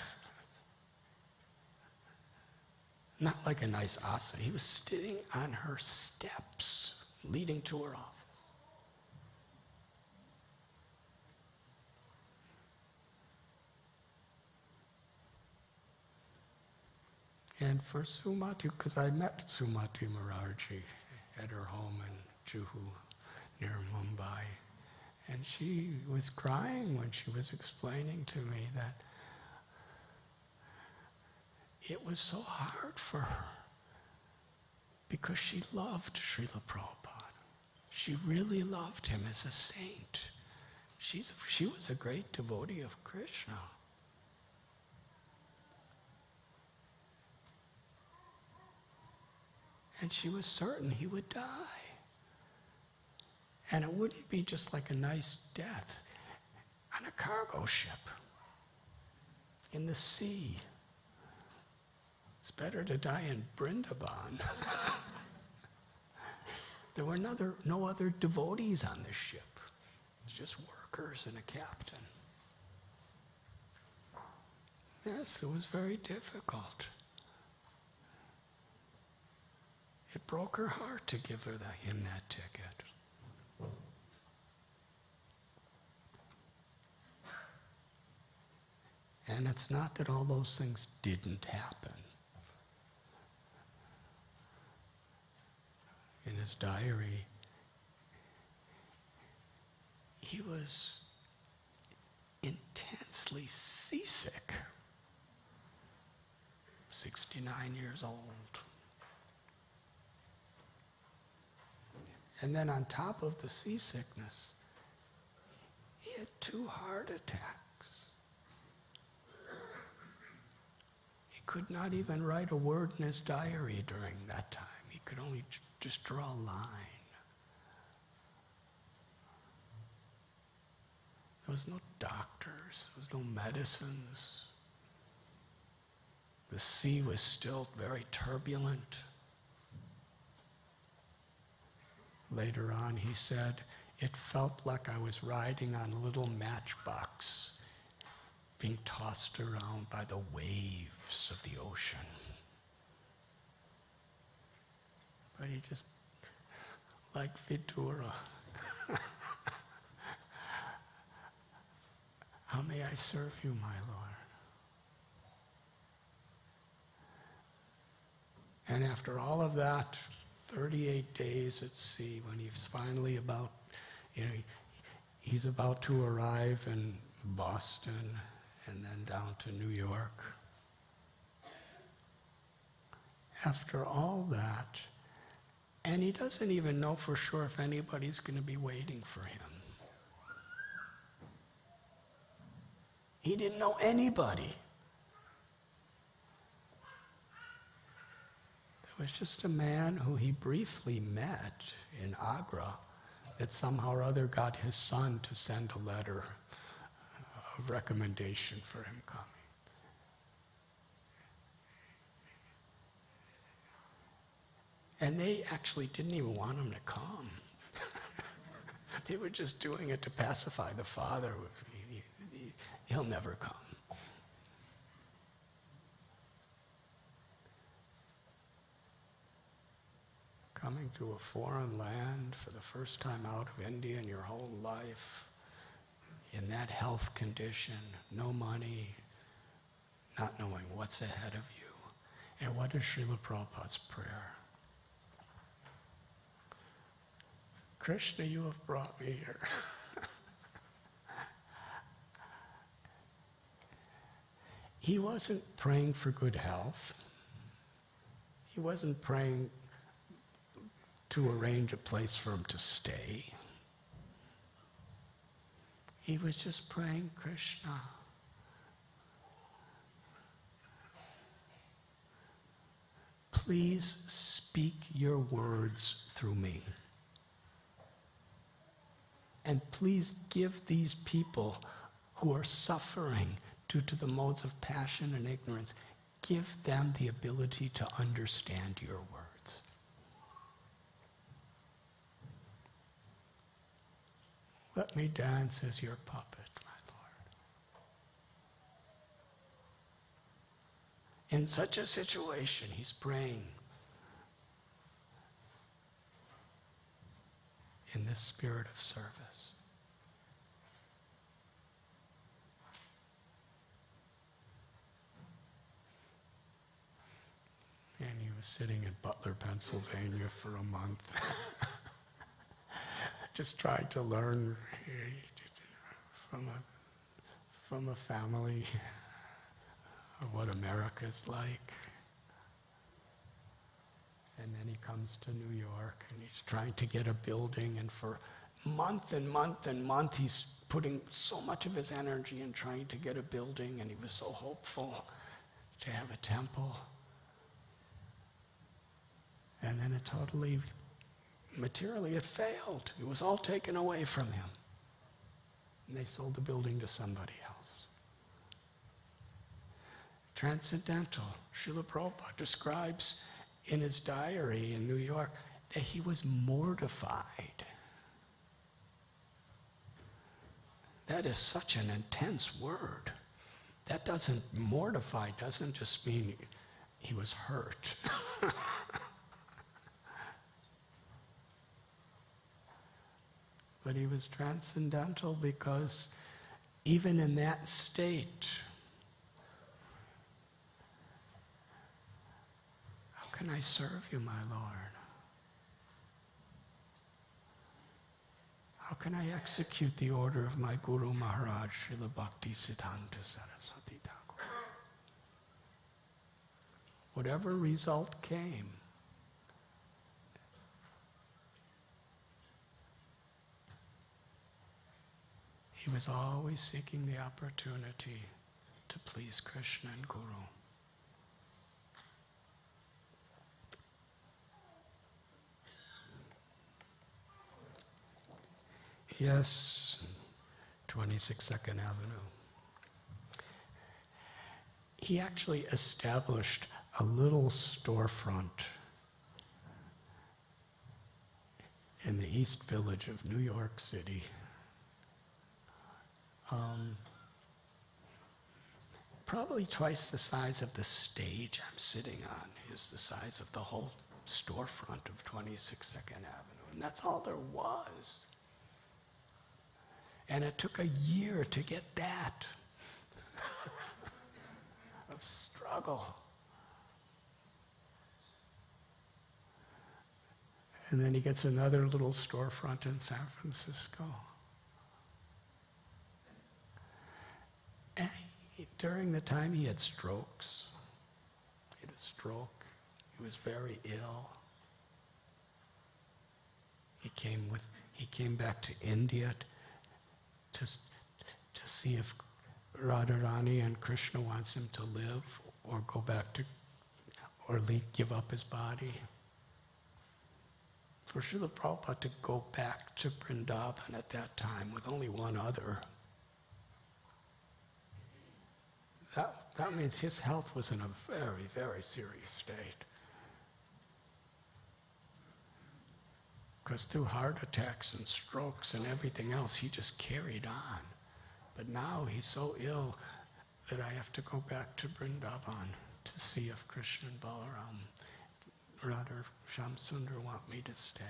Not like a nice asa. He was sitting on her steps leading to her office. And for Sumati, because I met Sumati Maharaj at her home in Juhu, near Mumbai, and she was crying when she was explaining to me that it was so hard for her because she loved Srila Prabhupada. She really loved him as a saint. She was a great devotee of Krishna. And she was certain he would die. And it wouldn't be just like a nice death on a cargo ship, in the sea. It's better to die in Vrindavan. There were no other devotees on this ship. It was just workers and a captain. Yes, it was very difficult. It broke her heart to give him that ticket. And it's not that all those things didn't happen. In his diary, he was intensely seasick. 69 years old. And then on top of the seasickness, he had 2 heart attacks. He could not even write a word in his diary during that time. He could only just draw a line. There was no doctors, there was no medicines. The sea was still very turbulent. Later on, he said, it felt like I was riding on a little matchbox, being tossed around by the waves of the ocean. But he just, like Vidura, how may I serve you, my Lord? And after all of that, 38 days at sea, when he's finally about, he's about to arrive in Boston and then down to New York. After all that, and he doesn't even know for sure if anybody's going to be waiting for him. He didn't know anybody. There was just a man who he briefly met in Agra that somehow or other got his son to send a letter of recommendation for him coming. And they actually didn't even want him to come. They were just doing it to pacify the father. He'll never come. Coming to a foreign land for the first time out of India in your whole life, in that health condition, no money, not knowing what's ahead of you. And what is Srila Prabhupada's prayer? Krishna, you have brought me here. He wasn't praying for good health. He wasn't praying to arrange a place for him to stay. He was just praying, Krishna, please speak your words through me. And please give these people who are suffering due to the modes of passion and ignorance, give them the ability to understand your words. Let me dance as your puppet, my Lord. In such a situation, he's praying in this spirit of service. And he was sitting in Butler, Pennsylvania for a month. Just trying to learn from a family of what America's like. And then he comes to New York and he's trying to get a building, and for month and month and month he's putting so much of his energy in trying to get a building, and he was so hopeful to have a temple. And then it totally, materially, it failed. It was all taken away from him. And they sold the building to somebody else. Transcendental. Srila Prabhupada describes in his diary in New York that he was mortified. That is such an intense word. That doesn't, mortified doesn't just mean he was hurt. But he was transcendental because even in that state, how can I serve you, my Lord? How can I execute the order of my Guru Maharaj, Srila Bhaktisiddhanta Saraswati Thakur? Whatever result came, he was always seeking the opportunity to please Krishna and Guru. Yes, 26 Second Avenue. He actually established a little storefront in the East Village of New York City. Probably twice the size of the stage I'm sitting on is the size of the whole storefront of 26 Second Avenue. And that's all there was. And it took a year to get that of struggle. And then he gets another little storefront in San Francisco. And during the time he had strokes. He had a stroke. He was very ill. He came back to India to see if Radharani and Krishna wants him to live or go back to, or give up his body. For Srila Prabhupada to go back to Vrindavan at that time with only one other, that means his health was in a very, very serious state. Because through heart attacks and strokes and everything else, he just carried on. But now he's so ill that I have to go back to Vrindavan to see if Krishna and Balaram, Radha Shamsundar want me to stay.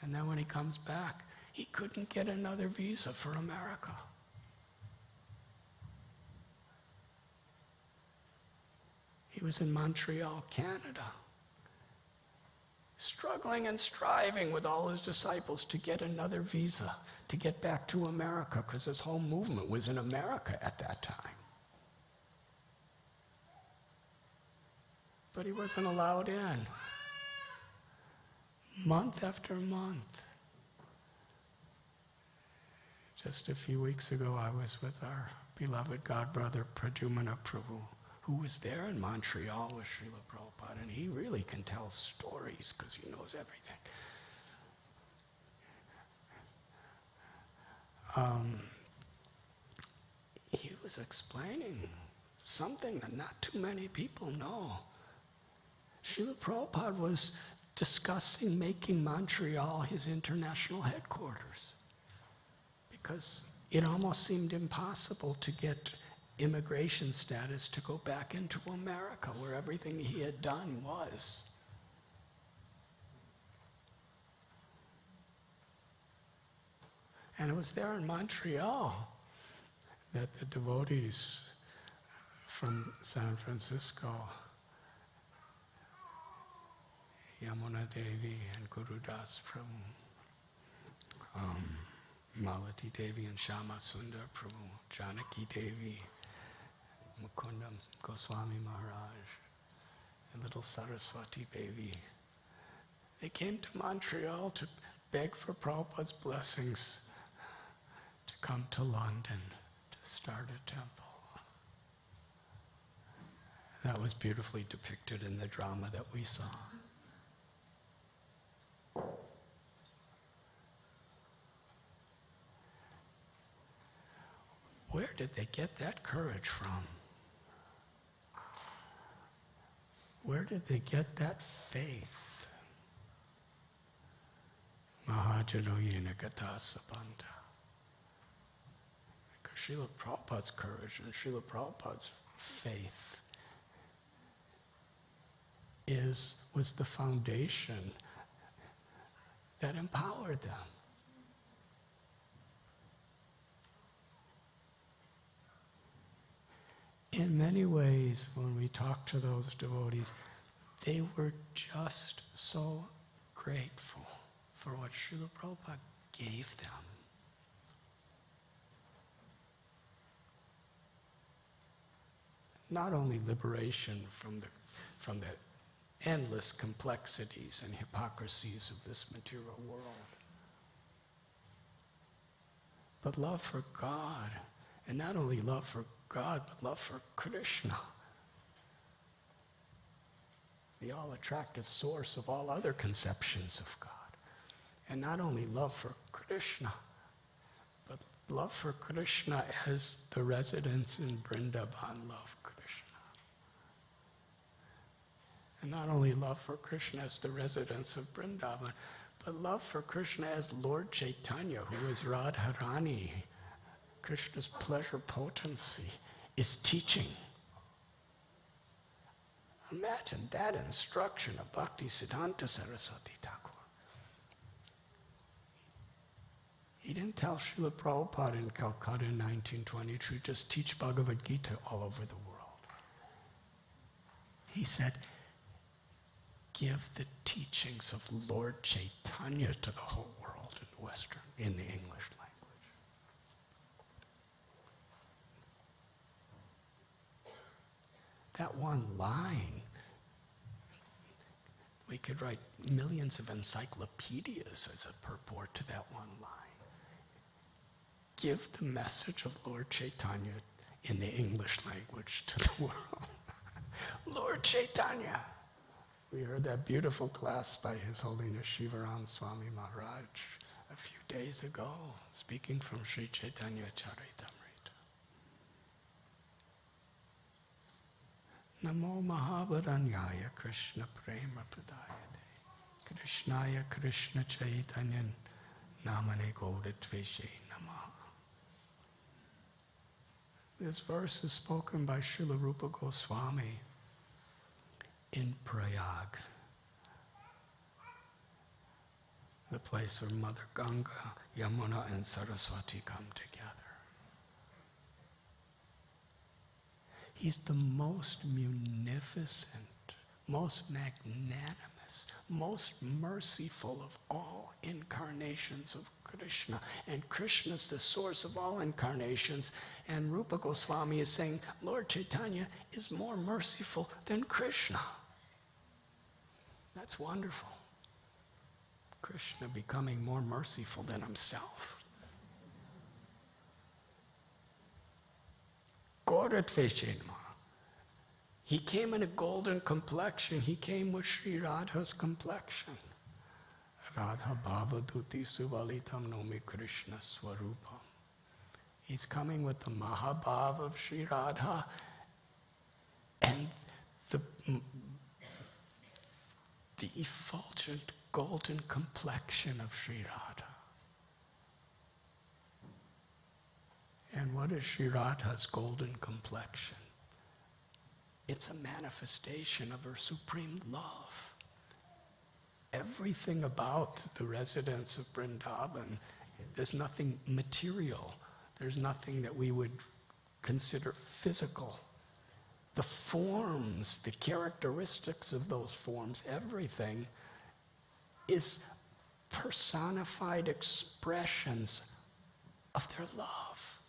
And then when he comes back, he couldn't get another visa for America. He was in Montreal, Canada, struggling and striving with all his disciples to get another visa, to get back to America, because his whole movement was in America at that time. But he wasn't allowed in. Month after month. Just a few weeks ago, I was with our beloved godbrother, Pradyumna Prabhu, who was there in Montreal with Srila Prabhupada, and he really can tell stories because he knows everything. he was explaining something that not too many people know. Srila Prabhupada was discussing making Montreal his international headquarters because it almost seemed impossible to get immigration status to go back into America where everything he had done was. And it was there in Montreal that the devotees from San Francisco, Yamuna Devi and Guru Das Prabhu, Malati Devi and Shama Sundar Prabhu, Janaki Devi, Mukunda Goswami Maharaj, and little Saraswati Devi. They came to Montreal to beg for Prabhupada's blessings to come to London to start a temple. That was beautifully depicted in the drama that we saw. Where did they get that courage from? Where did they get that faith? Mahajanoyena Gatasapanta. Because Srila Prabhupada's courage and Srila Prabhupada's faith was the foundation that empowered them. In many ways, when we talk to those devotees, they were just so grateful for what Srila Prabhupada gave them. Not only liberation from the endless complexities and hypocrisies of this material world, but love for God, and not only love for God, but love for Krishna, the all-attractive source of all other conceptions of God. And not only love for Krishna, but love for Krishna as the residents in Vrindavan love Krishna. And not only love for Krishna as the residents of Vrindavan, but love for Krishna as Lord Chaitanya, who is Radharani, Krishna's pleasure potency, is teaching. Imagine that instruction of Bhaktisiddhanta Saraswati Thakur. He didn't tell Srila Prabhupada in Calcutta in 1920 to just teach Bhagavad Gita all over the world. He said, give the teachings of Lord Chaitanya to the whole world in the English language. That one line, we could write millions of encyclopedias as a purport to that one line. Give the message of Lord Chaitanya in the English language to the world. Lord Chaitanya. We heard that beautiful class by His Holiness Shivaram Swami Maharaj a few days ago, speaking from Sri Chaitanya Charitamrita. Namo Mahabharanyaya Krishna Prema Pradayate Krishnaya Krishna Chaitanya Namane Godatveshe Namaha. This verse is spoken by Srila Rupa Goswami in Prayag, the place where Mother Ganga, Yamuna, and Saraswati come together. He's the most munificent, most magnanimous, most merciful of all incarnations of Krishna. And Krishna is the source of all incarnations. And Rupa Goswami is saying, Lord Chaitanya is more merciful than Krishna. That's wonderful. Krishna becoming more merciful than himself. Godatveshenma. He came in a golden complexion. He came with Sri Radha's complexion. Radha Bhava Duti Suvalitam Nomi Krishna Swarupam. He's coming with the Mahabhav of Sri Radha and the effulgent golden complexion of Sri Radha. And what is Sri Radha's golden complexion? It's a manifestation of her supreme love. Everything about the residents of Vrindavan, there's nothing material. There's nothing that we would consider physical. The forms, the characteristics of those forms, everything is personified expressions of their love.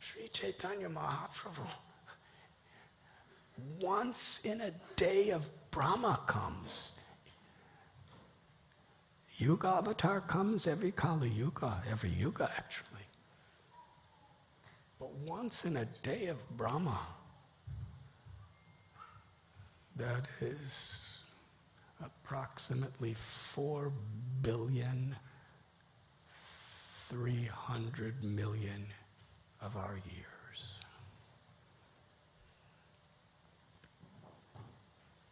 Sri Chaitanya Mahaprabhu, once in a day of Brahma comes. Yuga avatar comes every Kali Yuga, every Yuga actually. But once in a day of Brahma, that is approximately 4,300,000,000 of our years.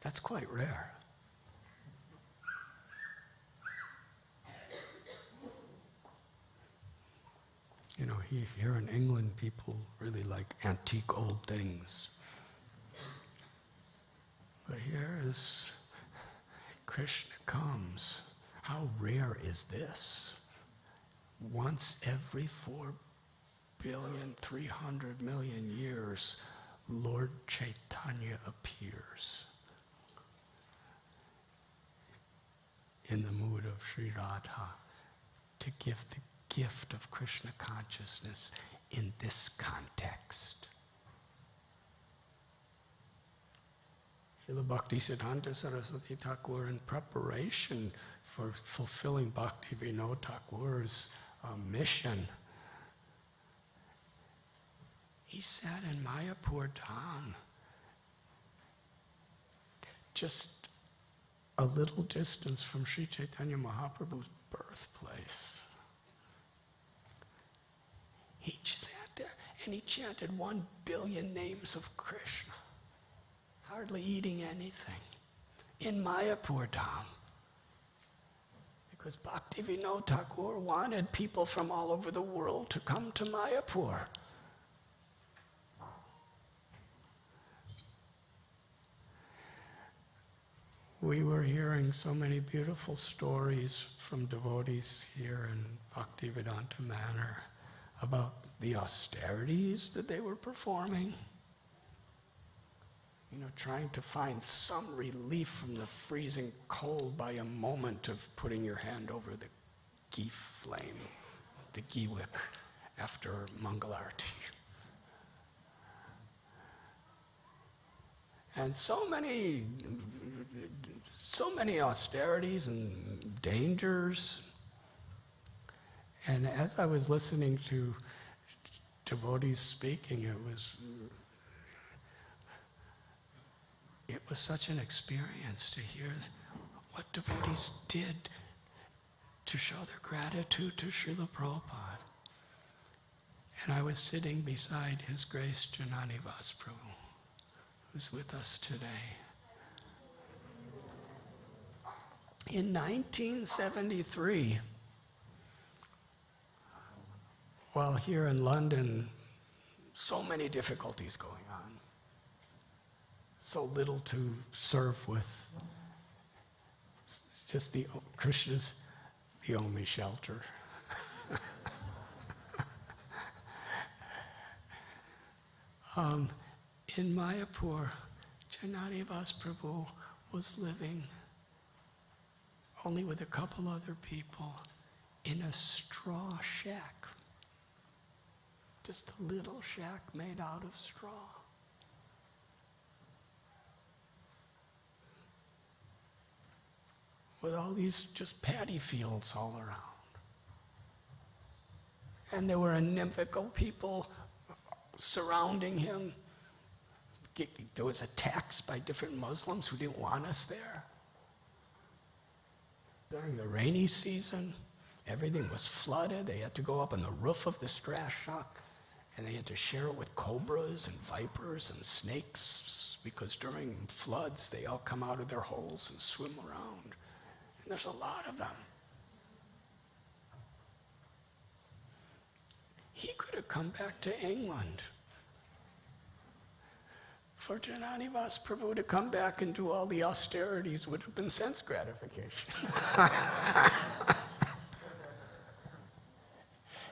That's quite rare. You know, here in England, people really like antique old things. But here is Krishna comes. How rare is this? Once every 4,300,000,000 years, Lord Chaitanya appears in the mood of Sri Radha to give the gift of Krishna consciousness in this context. Srila Bhaktisiddhanta Saraswati Thakur, in preparation for fulfilling Bhaktivedanta Thakur's mission, he sat in Mayapur Dham, just a little distance from Sri Chaitanya Mahaprabhu's birthplace. He sat there and he chanted 1 billion names of Krishna, hardly eating anything, in Mayapur Dham. Because Bhaktivedanta Thakur wanted people from all over the world to come to Mayapur. We were hearing so many beautiful stories from devotees here in Bhaktivedanta Manor about the austerities that they were performing. You know, trying to find some relief from the freezing cold by a moment of putting your hand over the ghee flame, the ghee wick, after Mangalarti. And so many austerities and dangers. And as I was listening to devotees speaking, it was such an experience to hear what devotees did to show their gratitude to Srila Prabhupada. And I was sitting beside His Grace Janani Vasprabhu, who's with us today. In 1973, while here in London, so many difficulties going on, so little to serve with, just Krishna's the only shelter. In Mayapur, Janani Vasprabhu was living only with a couple other people in a straw shack. Just a little shack made out of straw. With all these just paddy fields all around. And there were inimical people surrounding him. There was attacks by different Muslims who didn't want us there. During the rainy season, Everything was flooded. They had to go up on the roof of this trash truck, and they had to share it with cobras and vipers and snakes, because during floods, they all come out of their holes and swim around. And there's a lot of them. He could have come back to England. For Jananivas Prabhu to come back and do all the austerities would have been sense gratification.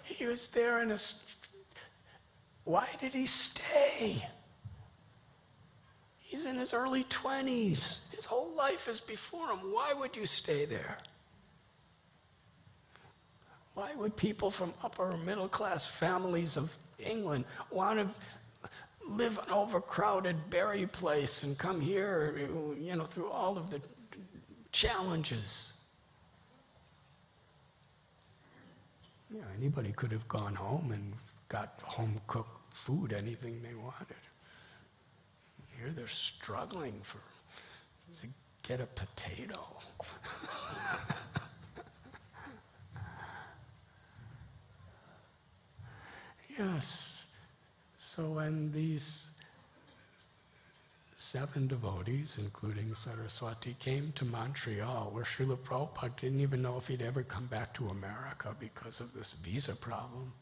He was there in a... Why did he stay? He's in his early 20s. His whole life is before him. Why would you stay there? Why would people from upper middle class families of England want to live an overcrowded Berry place and come here, through all of the challenges? Yeah, anybody could have gone home and got home-cooked food, anything they wanted. Here they're struggling to get a potato. Yes. So when these 7 devotees, including Saraswati, came to Montreal, where Srila Prabhupada didn't even know if he'd ever come back to America because of this visa problem,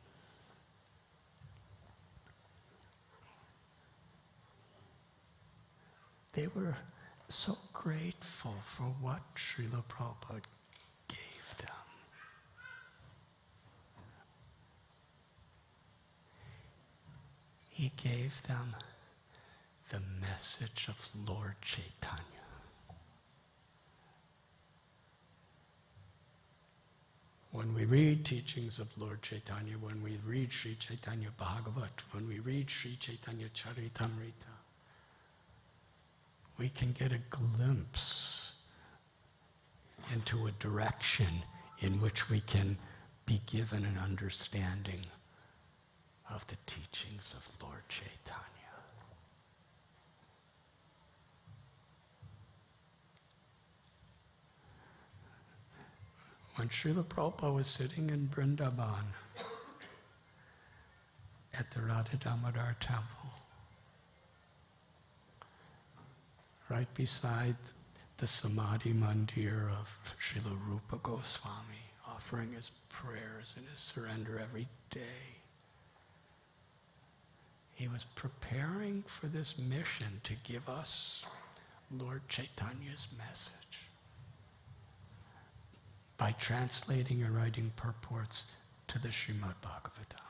they were so grateful for what Srila Prabhupada gave them. He gave them the message of Lord Chaitanya. When we read teachings of Lord Chaitanya, when we read Sri Chaitanya Bhagavat, when we read Sri Chaitanya Charitamrita, we can get a glimpse into a direction in which we can be given an understanding of the teachings of Lord Chaitanya. When Srila Prabhupada was sitting in Vrindavan at the Radha Damodar temple, right beside the Samadhi Mandir of Srila Rupa Goswami, offering his prayers and his surrender every day, he was preparing for this mission to give us Lord Chaitanya's message by translating and writing purports to the Srimad Bhagavatam.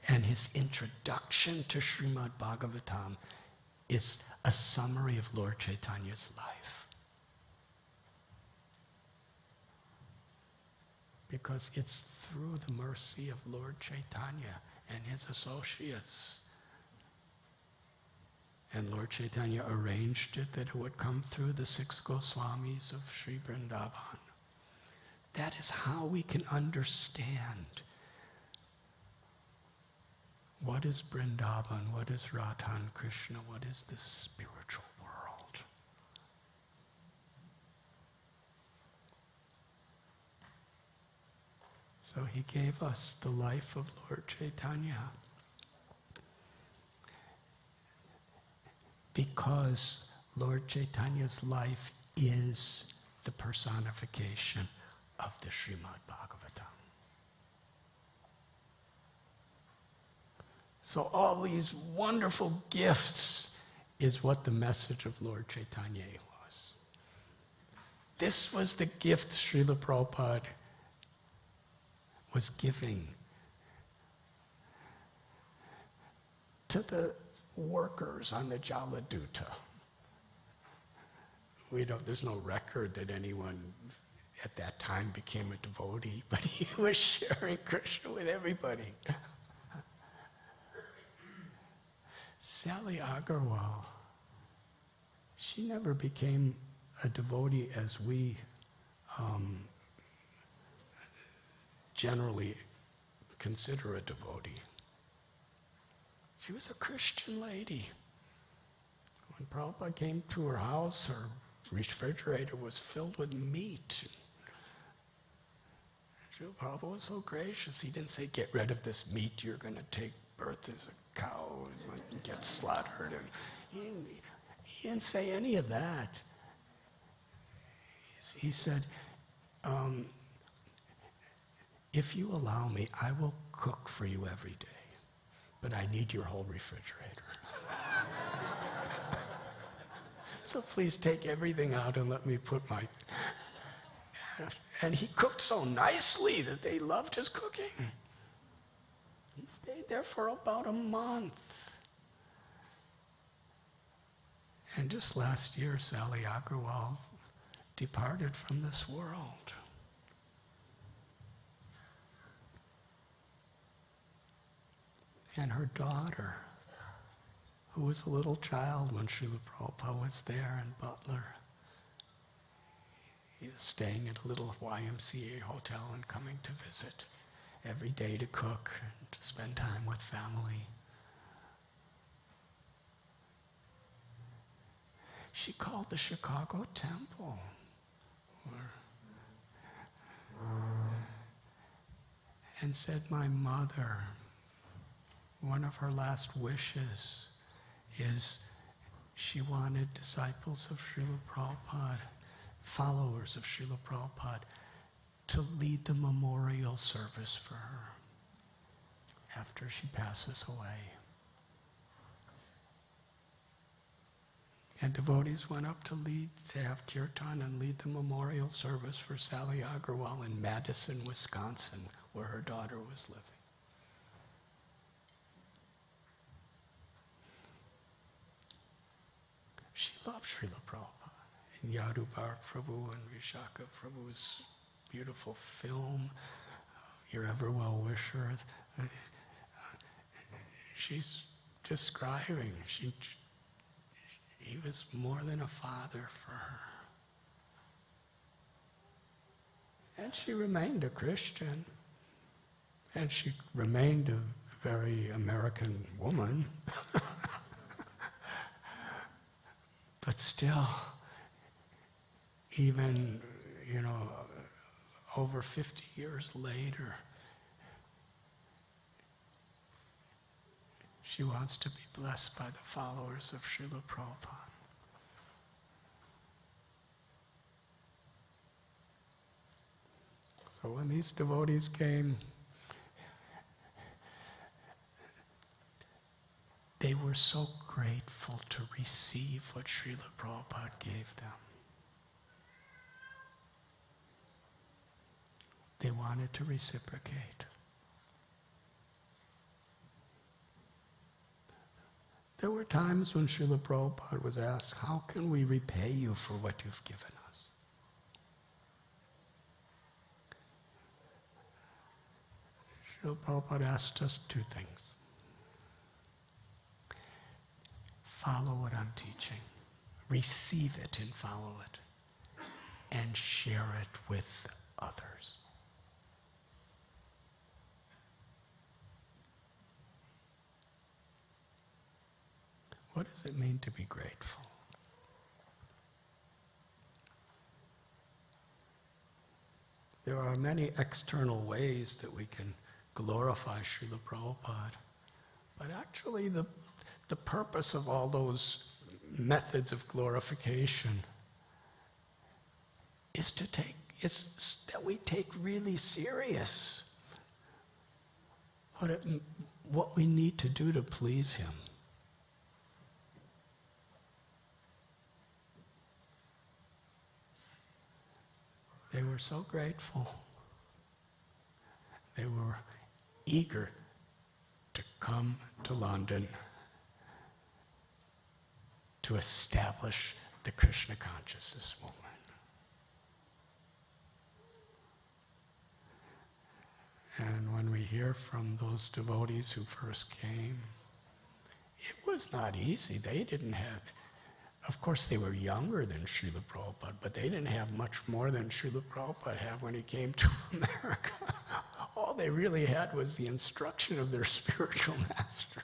And his introduction to Srimad Bhagavatam is a summary of Lord Chaitanya's life. Because it's through the mercy of Lord Chaitanya and his associates. And Lord Chaitanya arranged it that it would come through the 6 Goswamis of Sri Vrindavan. That is how we can understand what is Vrindavan, what is Radhan Krishna, what is the spiritual world. So he gave us the life of Lord Chaitanya because Lord Chaitanya's life is the personification of the Srimad Bhagavatam. So all these wonderful gifts is what the message of Lord Chaitanya was. This was the gift Srila Prabhupada was giving to the workers on the Jaladuta. There's no record that anyone at that time became a devotee, but he was sharing Krishna with everybody. Sally Agarwal, she never became a devotee as we generally consider a devotee. She was a Christian lady. When Prabhupada came to her house, her refrigerator was filled with meat. Srila Prabhupada was so gracious. He didn't say, get rid of this meat, you're going to take birth as a cow and get slaughtered. And he didn't say any of that. He said, if you allow me, I will cook for you every day, but I need your whole refrigerator. So please take everything out and let me put my... And he cooked so nicely that they loved his cooking. He stayed there for about a month. And just last year, Sally Agrawal departed from this world. And her daughter, who was a little child when Srila Prabhupada was there in Butler, he was staying at a little YMCA hotel and coming to visit every day to cook and to spend time with family. She called the Chicago Temple. And said, my mother, one of her last wishes is she wanted disciples of Srila Prabhupada, followers of Srila Prabhupada, to lead the memorial service for her after she passes away. And devotees went up to have kirtan and lead the memorial service for Sally Agrawal in Madison, Wisconsin, where her daughter was living. She loved Srila Prabhupada. And Yadu Bharat Prabhu and Vishaka Prabhu's beautiful film, Your Ever Well Wisher, she's describing, he was more than a father for her. And she remained a Christian. And she remained a very American woman. But still, even, over 50 years later, she wants to be blessed by the followers of Srila Prabhupada. So when these devotees came, they were so grateful to receive what Srila Prabhupada gave them. They wanted to reciprocate. There were times when Srila Prabhupada was asked, how can we repay you for what you've given us? Srila Prabhupada asked us two things. Follow what I'm teaching. Receive it and follow it. And share it with others. What does it mean to be grateful? There are many external ways that we can glorify Srila Prabhupada, but actually the purpose of all those methods of glorification is that we take really serious what we need to do to please him. They were so grateful. They were eager to come to London to establish the Krishna consciousness movement. And when we hear from those devotees who first came, it was not easy. They didn't have, of course they were younger than Srila Prabhupada, but they didn't have much more than Srila Prabhupada had when he came to America. All they really had was the instruction of their spiritual master.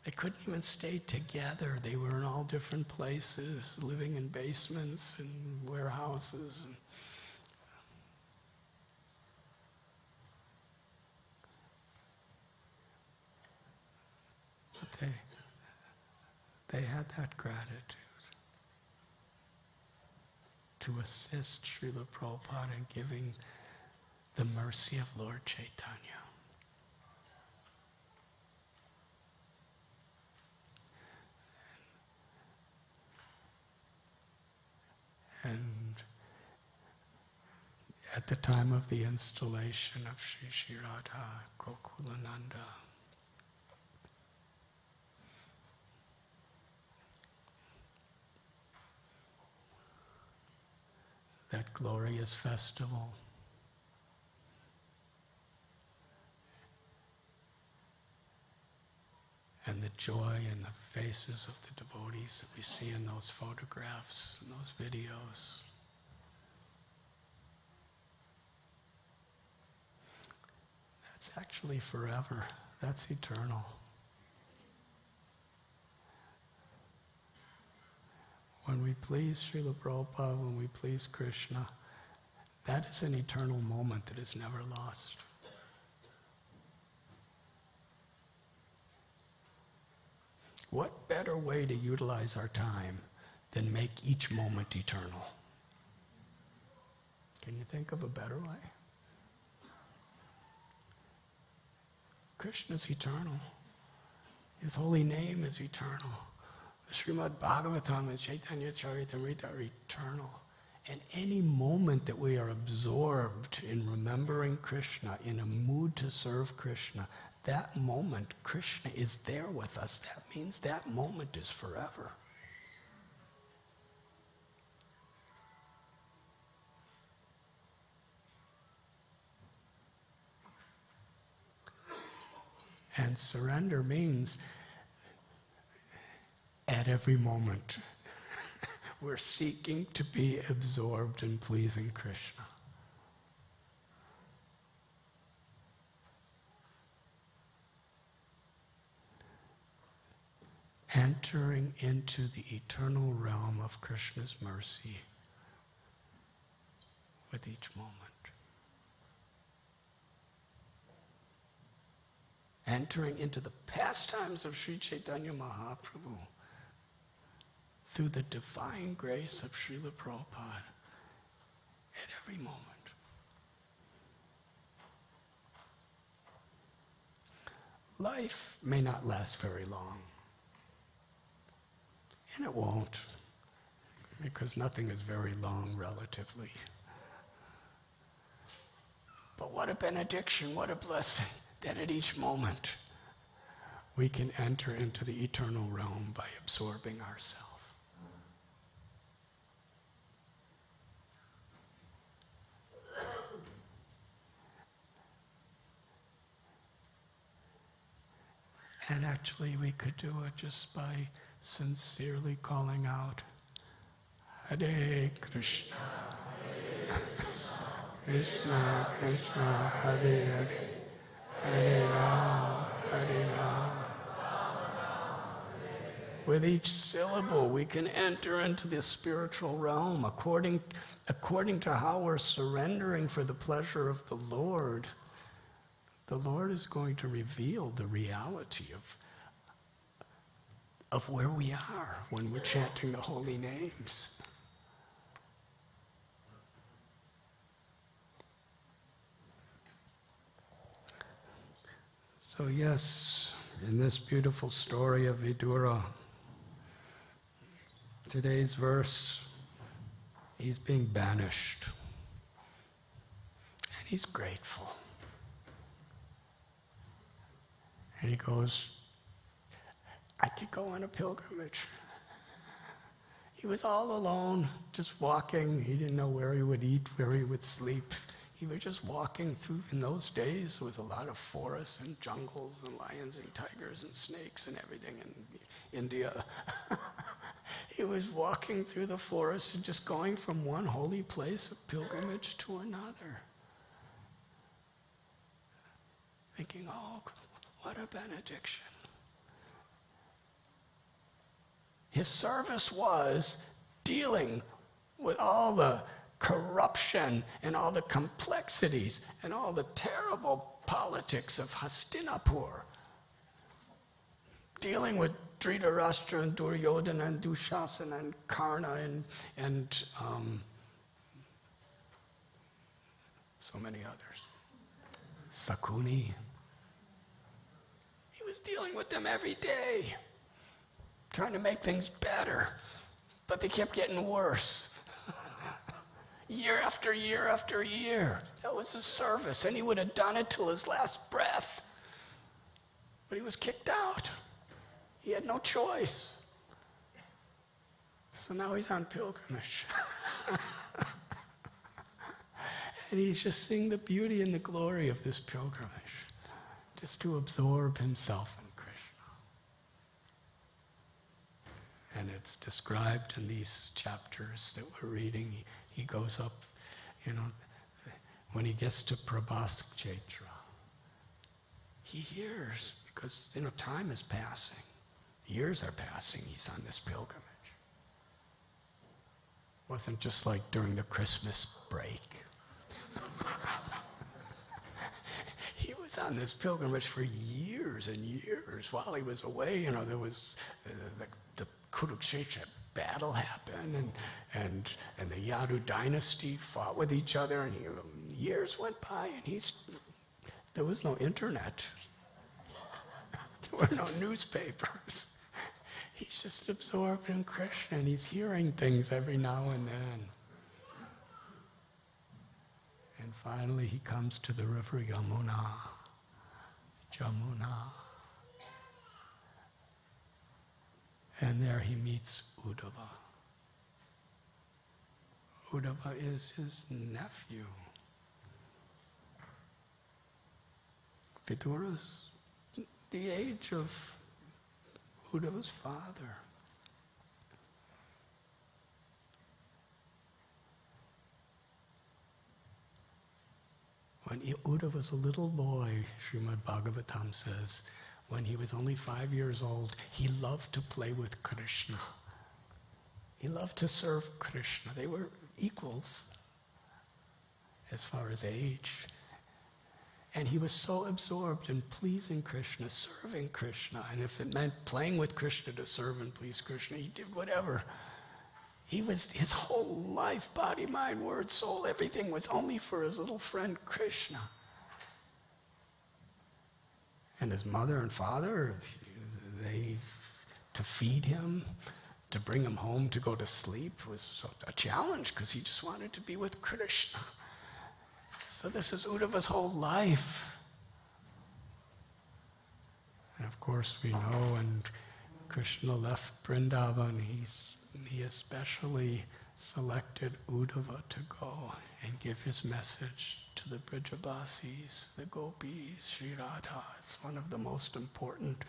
They couldn't even stay together. They were in all different places, living in basements and warehouses. they had that gratitude to assist Srila Prabhupada in giving the mercy of Lord Chaitanya. And at the time of the installation of Shri Radha Gokulananda, that glorious festival, and the joy in the faces of the devotees that we see in those photographs and those videos. That's actually forever. That's eternal. When we please Srila Prabhupada, when we please Krishna, that is an eternal moment that is never lost. What better way to utilize our time than make each moment eternal? Can you think of a better way? Krishna's eternal. His holy name is eternal. The Srimad Bhagavatam and Chaitanya Charitamrita are eternal. And any moment that we are absorbed in remembering Krishna, in a mood to serve Krishna, that moment, Krishna is there with us. That means that moment is forever. And surrender means at every moment we're seeking to be absorbed in pleasing Krishna. Entering into the eternal realm of Krishna's mercy with each moment. Entering into the pastimes of Sri Chaitanya Mahaprabhu through the divine grace of Srila Prabhupada at every moment. Life may not last very long. And it won't, because nothing is very long relatively. But what a benediction, what a blessing, that at each moment we can enter into the eternal realm by absorbing ourselves. And actually we could do it just by sincerely calling out, Hare Krishna, Krishna Krishna, Hare Hare, Hare Rama, Hare Rama. With each syllable, we can enter into the spiritual realm according to how we're surrendering for the pleasure of the Lord. The Lord is going to reveal the reality of where we are when we're chanting the holy names. So yes, in this beautiful story of Vidura, today's verse, he's being banished. And he's grateful. And he goes, I could go on a pilgrimage. He was all alone, just walking. He didn't know where he would eat, where he would sleep. He was just walking through. In those days, there was a lot of forests and jungles and lions and tigers and snakes and everything in India. He was walking through the forest and just going from one holy place of pilgrimage to another. Thinking, oh, what a benediction. His service was dealing with all the corruption and all the complexities and all the terrible politics of Hastinapur. dealing with Dhritarashtra and Duryodhana and Dushasana and Karna and so many others. Sakuni. He was dealing with them every day, trying to make things better, but they kept getting worse. Year after year after year. That was his service, and he would have done it till his last breath. But he was kicked out. He had no choice. So now he's on pilgrimage. And he's just seeing the beauty and the glory of this pilgrimage, just to absorb himself in Krishna. And it's described in these chapters that we're reading. He goes up, when he gets to Prabhas Kshetra, he hears, because, time is passing. Years are passing. He's on this pilgrimage. It wasn't just like during the Christmas break. He was on this pilgrimage for years and years. While he was away, there was the Kurukshetra battle happened, and the Yadu dynasty fought with each other, and years went by, and there was no internet. There were no newspapers. He's just absorbed in Krishna, and he's hearing things every now and then. And finally he comes to the river Yamuna. And there he meets Uddhava. Uddhava is his nephew. Vidura's the age of Uddhava's father. When Uddhava was a little boy, Srimad Bhagavatam says, when he was only 5 years old, he loved to play with Krishna. He loved to serve Krishna. They were equals as far as age. And he was so absorbed in pleasing Krishna, serving Krishna, and if it meant playing with Krishna to serve and please Krishna, he did whatever. His whole life, body, mind, word, soul, everything was only for his little friend Krishna. And his mother and father, to feed him, to bring him home to go to sleep was a challenge because he just wanted to be with Krishna. So this is Uddhava's whole life. And of course we know when Krishna left Vrindavan, he especially selected Uddhava to go and give his message to the Brijabasis, the Gopis, Sri Radha. It's one of the most important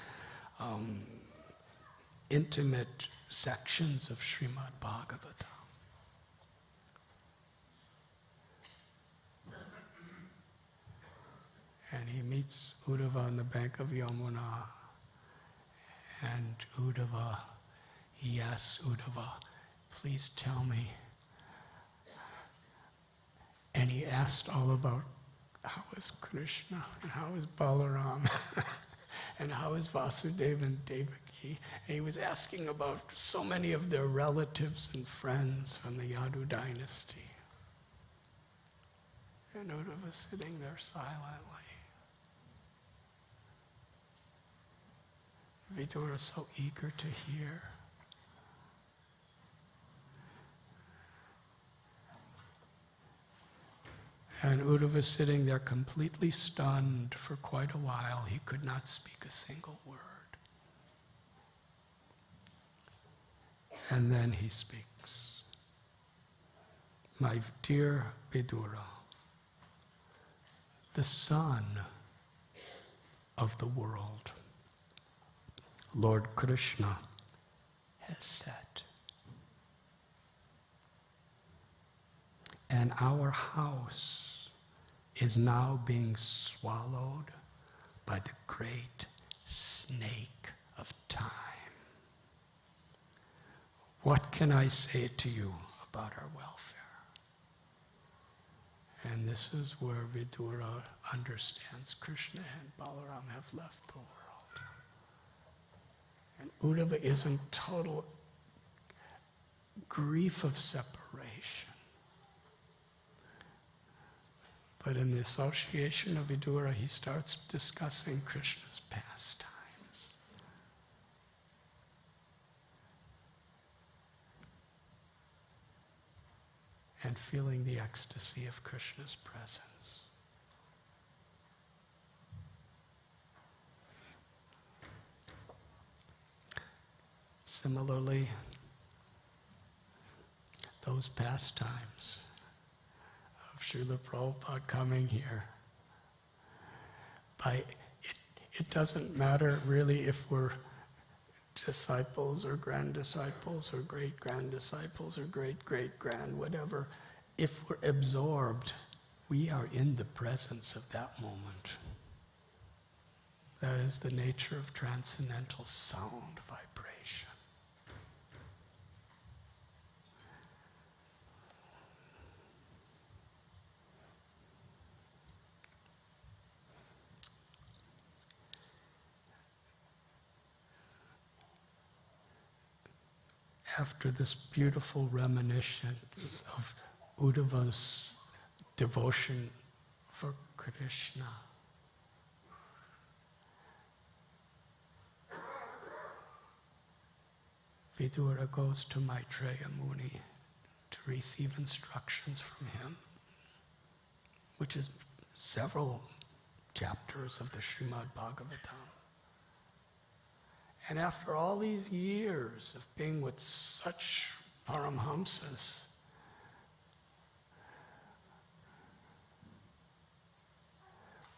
intimate sections of Srimad Bhagavatam. And he meets Uddhava on the bank of Yamuna. And he asks Uddhava, please tell me. And he asked all about how is Krishna, and how is Balaram, and how is Vasudeva and Devaki. And he was asking about so many of their relatives and friends from the Yadu dynasty. And Uddhava was sitting there silently. Vidura is so eager to hear. And Uddhava was sitting there completely stunned for quite a while. He could not speak a single word. And then he speaks. My dear Vidura, the sun of the world, Lord Krishna, has set. And our house is now being swallowed by the great snake of time. What can I say to you about our welfare? And this is where Vidura understands Krishna and Balaram have left the world. And Uddhava is in total grief of separation. But in the association of Vidura, he starts discussing Krishna's pastimes. And feeling the ecstasy of Krishna's presence. Similarly, those pastimes of Srila Prabhupada coming here, it doesn't matter really if we're disciples or grand disciples or great-grand disciples or great-great-grand, whatever. If we're absorbed, we are in the presence of that moment. That is the nature of transcendental sound vibration. After this beautiful reminiscence of Uddhava's devotion for Krishna, Vidura goes to Maitreya Muni to receive instructions from him, which is several chapters of the Srimad Bhagavatam. And after all these years of being with such Paramhamsas,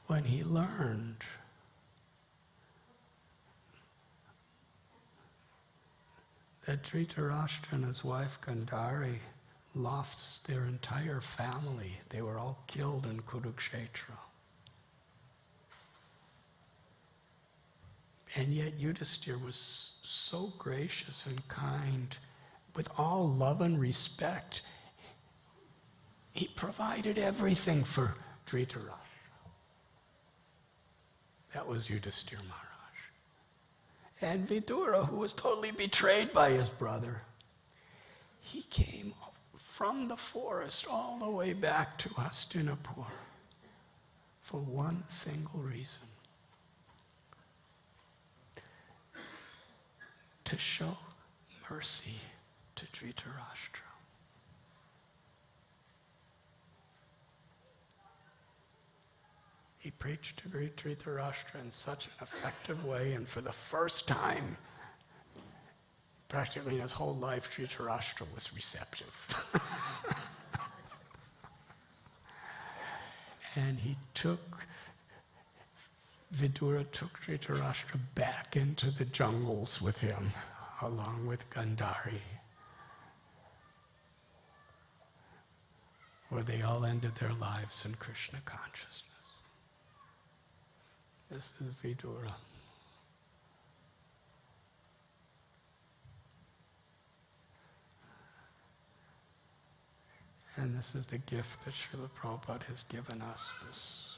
when he learned that Dhritarashtra and his wife Gandhari lost their entire family, they were all killed in Kurukshetra. And yet Yudhisthira was so gracious and kind, with all love and respect. He provided everything for Dhritarashtra. That was Yudhisthira Maharaj. And Vidura, who was totally betrayed by his brother, he came from the forest all the way back to Hastinapur for one single reason: to show mercy to Dhritarashtra. He preached to Dhritarashtra in such an effective way, and for the first time, practically in his whole life, Dhritarashtra was receptive. And Vidura took Dhritarashtra back into the jungles with him, along with Gandhari, where they all ended their lives in Krishna consciousness. This is Vidura. And this is the gift that Srila Prabhupada has given us, this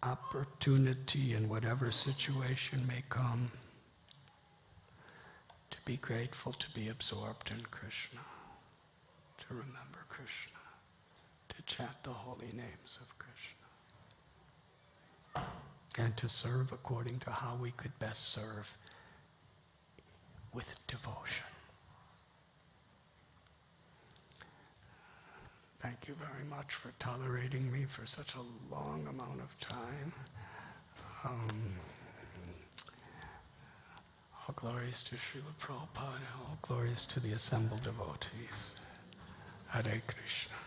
opportunity in whatever situation may come to be grateful, to be absorbed in Krishna, to remember Krishna, to chant the holy names of Krishna, and to serve according to how we could best serve, with devotion. Thank you very much for tolerating me for such a long amount of time. All glories to Srila Prabhupada, all glories to the assembled devotees. Hare Krishna.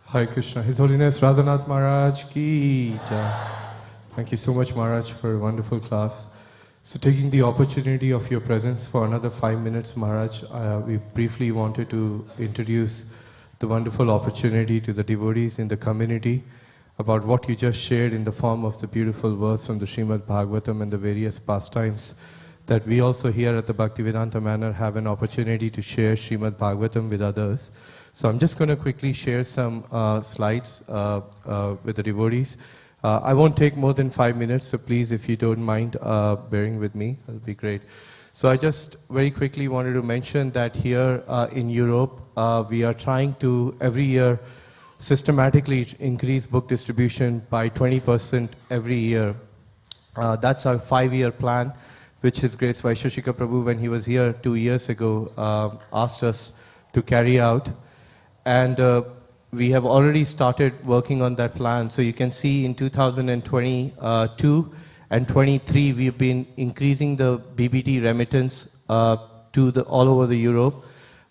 Hare Krishna. His Holiness Radhanath Maharaj ki jai. Thank you so much, Maharaj, for a wonderful class. So taking the opportunity of your presence for another 5 minutes, Maharaj, we briefly wanted to introduce the wonderful opportunity to the devotees in the community about what you just shared in the form of the beautiful verse from the Srimad Bhagavatam and the various pastimes, that we also here at the Bhaktivedanta Manor have an opportunity to share Srimad Bhagavatam with others. So I'm just going to quickly share some slides with the devotees. I won't take more than 5 minutes, so please, if you don't mind bearing with me, it'll be great. So I just very quickly wanted to mention that here in Europe, we are trying to every year systematically increase book distribution by 20% every year. That's our 5-year plan, which His Grace Vaisheshika Prabhu, when he was here 2 years ago, asked us to carry out. And we have already started working on that plan. So you can see in 2022 and 23, we've been increasing the BBT remittance to all over the Europe.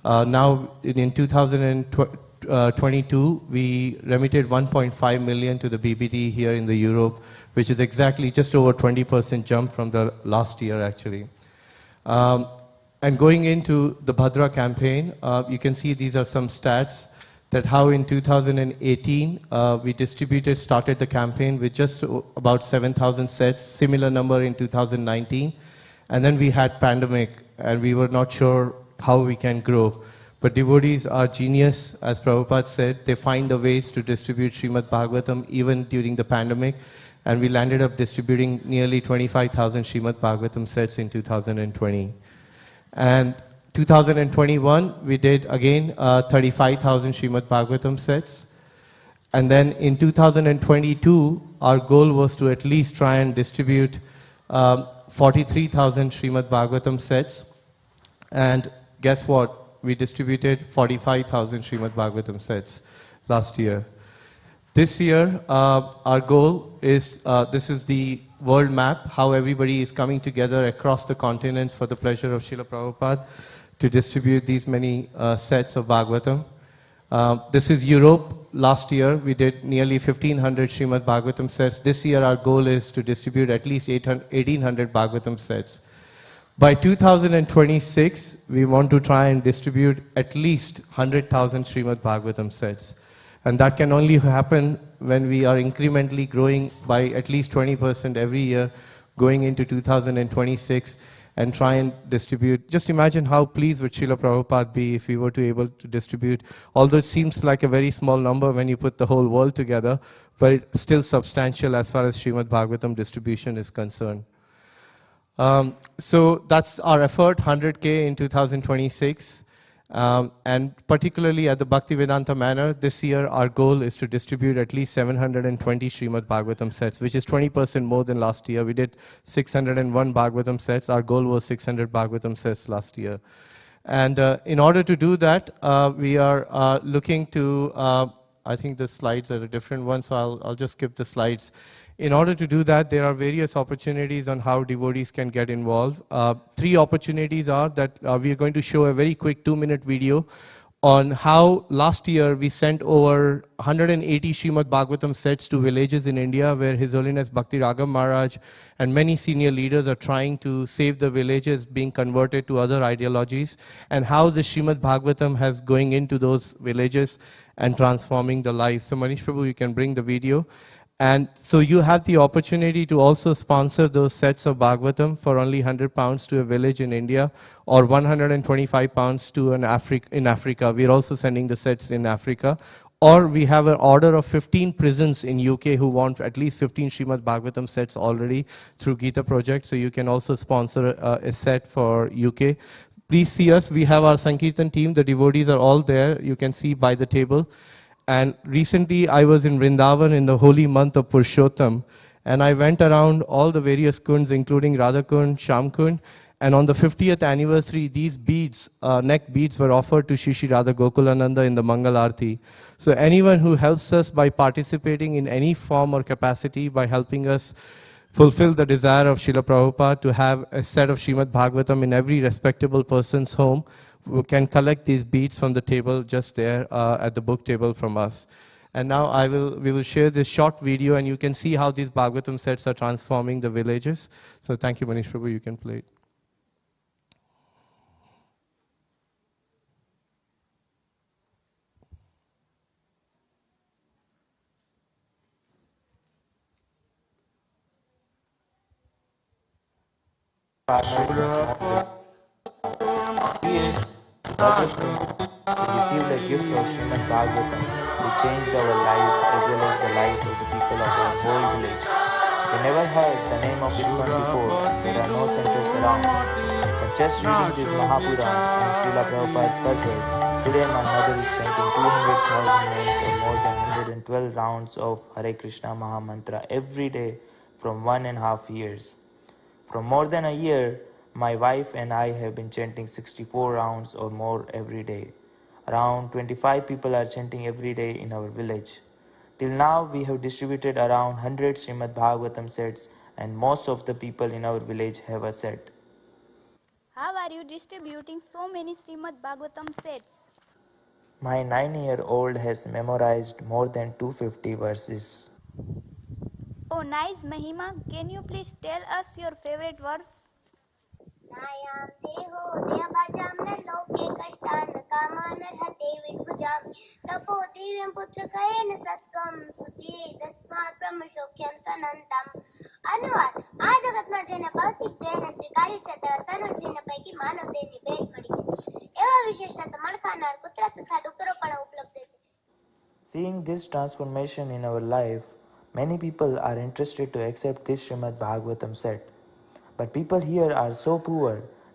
Now in 2022, we remitted 1.5 million to the BBT here in the Europe, which is exactly just over 20% jump from the last year actually. And going into the Bhadra campaign, you can see these are some stats that how in 2018 we started the campaign with just about 7,000 sets, similar number in 2019. And then we had pandemic and we were not sure how we can grow. But devotees are genius, as Prabhupada said, they find the ways to distribute Srimad Bhagavatam even during the pandemic. And we landed up distributing nearly 25,000 Srimad Bhagavatam sets in 2020. And 2021, we did again 35,000 Srimad Bhagavatam sets. And then in 2022, our goal was to at least try and distribute 43,000 Srimad Bhagavatam sets. And guess what? We distributed 45,000 Srimad Bhagavatam sets last year. This year, our goal is, this is the world map, how everybody is coming together across the continents for the pleasure of Srila Prabhupada to distribute these many sets of Bhagavatam. This is Europe. Last year, we did nearly 1,500 Srimad Bhagavatam sets. This year, our goal is to distribute at least 1,800 Bhagavatam sets. By 2026, we want to try and distribute at least 100,000 Srimad Bhagavatam sets. And that can only happen when we are incrementally growing by at least 20% every year, going into 2026, and try and distribute. Just imagine how pleased would Srila Prabhupada be if we were to be able to distribute, although it seems like a very small number when you put the whole world together, but it's still substantial as far as Srimad Bhagavatam distribution is concerned. So that's our effort, 100K in 2026. And particularly at the Bhaktivedanta Manor, this year our goal is to distribute at least 720 Srimad Bhagavatam sets, which is 20% more than last year. We did 601 Bhagavatam sets. Our goal was 600 Bhagavatam sets last year. And in order to do that, we are looking to, I think the slides are a different one, so I'll just skip the slides. In order to do that, there are various opportunities on how devotees can get involved. 3 opportunities are that we are going to show a very quick 2-minute video on how last year we sent over 180 Srimad Bhagavatam sets to villages in India where His Holiness Bhakti Ragam Maharaj and many senior leaders are trying to save the villages being converted to other ideologies, and how the Srimad Bhagavatam has going into those villages and transforming the lives. So Manish Prabhu, you can bring the video. And so you have the opportunity to also sponsor those sets of Bhagavatam for only £100 to a village in India, or £125 to in Africa. We're also sending the sets in Africa. Or we have an order of 15 prisons in UK who want at least 15 Srimad Bhagavatam sets already through Gita Project. So you can also sponsor a set for UK. Please see us. We have our Sankirtan team. The devotees are all there. You can see by the table. And recently I was in Vrindavan in the holy month of Purushottam, and I went around all the various kunds, including Radha Kund, Sham Kund, and on the 50th anniversary, these beads, neck beads, were offered to Shri Radha Gokulananda in the Mangal Aarti. So anyone who helps us by participating in any form or capacity, by helping us fulfill the desire of Srila Prabhupada to have a set of Srimad Bhagavatam in every respectable person's home, we can collect these beads from the table just there at the book table from us. And now we will share this short video, and you can see how these Bhagavatam sets are transforming the villages. So thank you, Manish Prabhu, you can play it. Yes. We received a gift of Srimad Bhagavatam, which changed our lives as well as the lives of the people of our whole village. We never heard the name of ISKCON before, and there are no centers around. But just reading this Mahapuran and Srila Prabhupada's birthday, today my mother is chanting 200,000 names or more than 112 rounds of Hare Krishna Maha Mantra every day from 1.5 years. For more than a year, my wife and I have been chanting 64 rounds or more every day. Around 25 people are chanting every day in our village. Till now, we have distributed around 100 Srimad Bhagavatam sets, and most of the people in our village have a set. How are you distributing so many Srimad Bhagavatam sets? My 9-year-old has memorized more than 250 verses. Oh, nice, Mahima. Can you please tell us your favorite verse? नायां देहो दयाभाजां न लोके कष्टान् कामानर्हते विद्भुजां तपो दिव्यं पुत्रकयेन सत्त्वं सुते तस्मात् ब्रह्मशोक्यं सनन्तम् अनुवाद આ જગતમાં જેને ભૌતિક દેહને સ્વીકાર્યું છે તેવા સર્વ જીવને પૈકી માનવ દેહની ભેટ મળી છે એવા વિશેષતા તો મણખાનાર કૂતરા તથા ડુકરો પણ ઉપલબ્ધ છે. Seeing this transformation in our life, many people are interested to accept this Srimad Bhagavatam set. But people here are so poor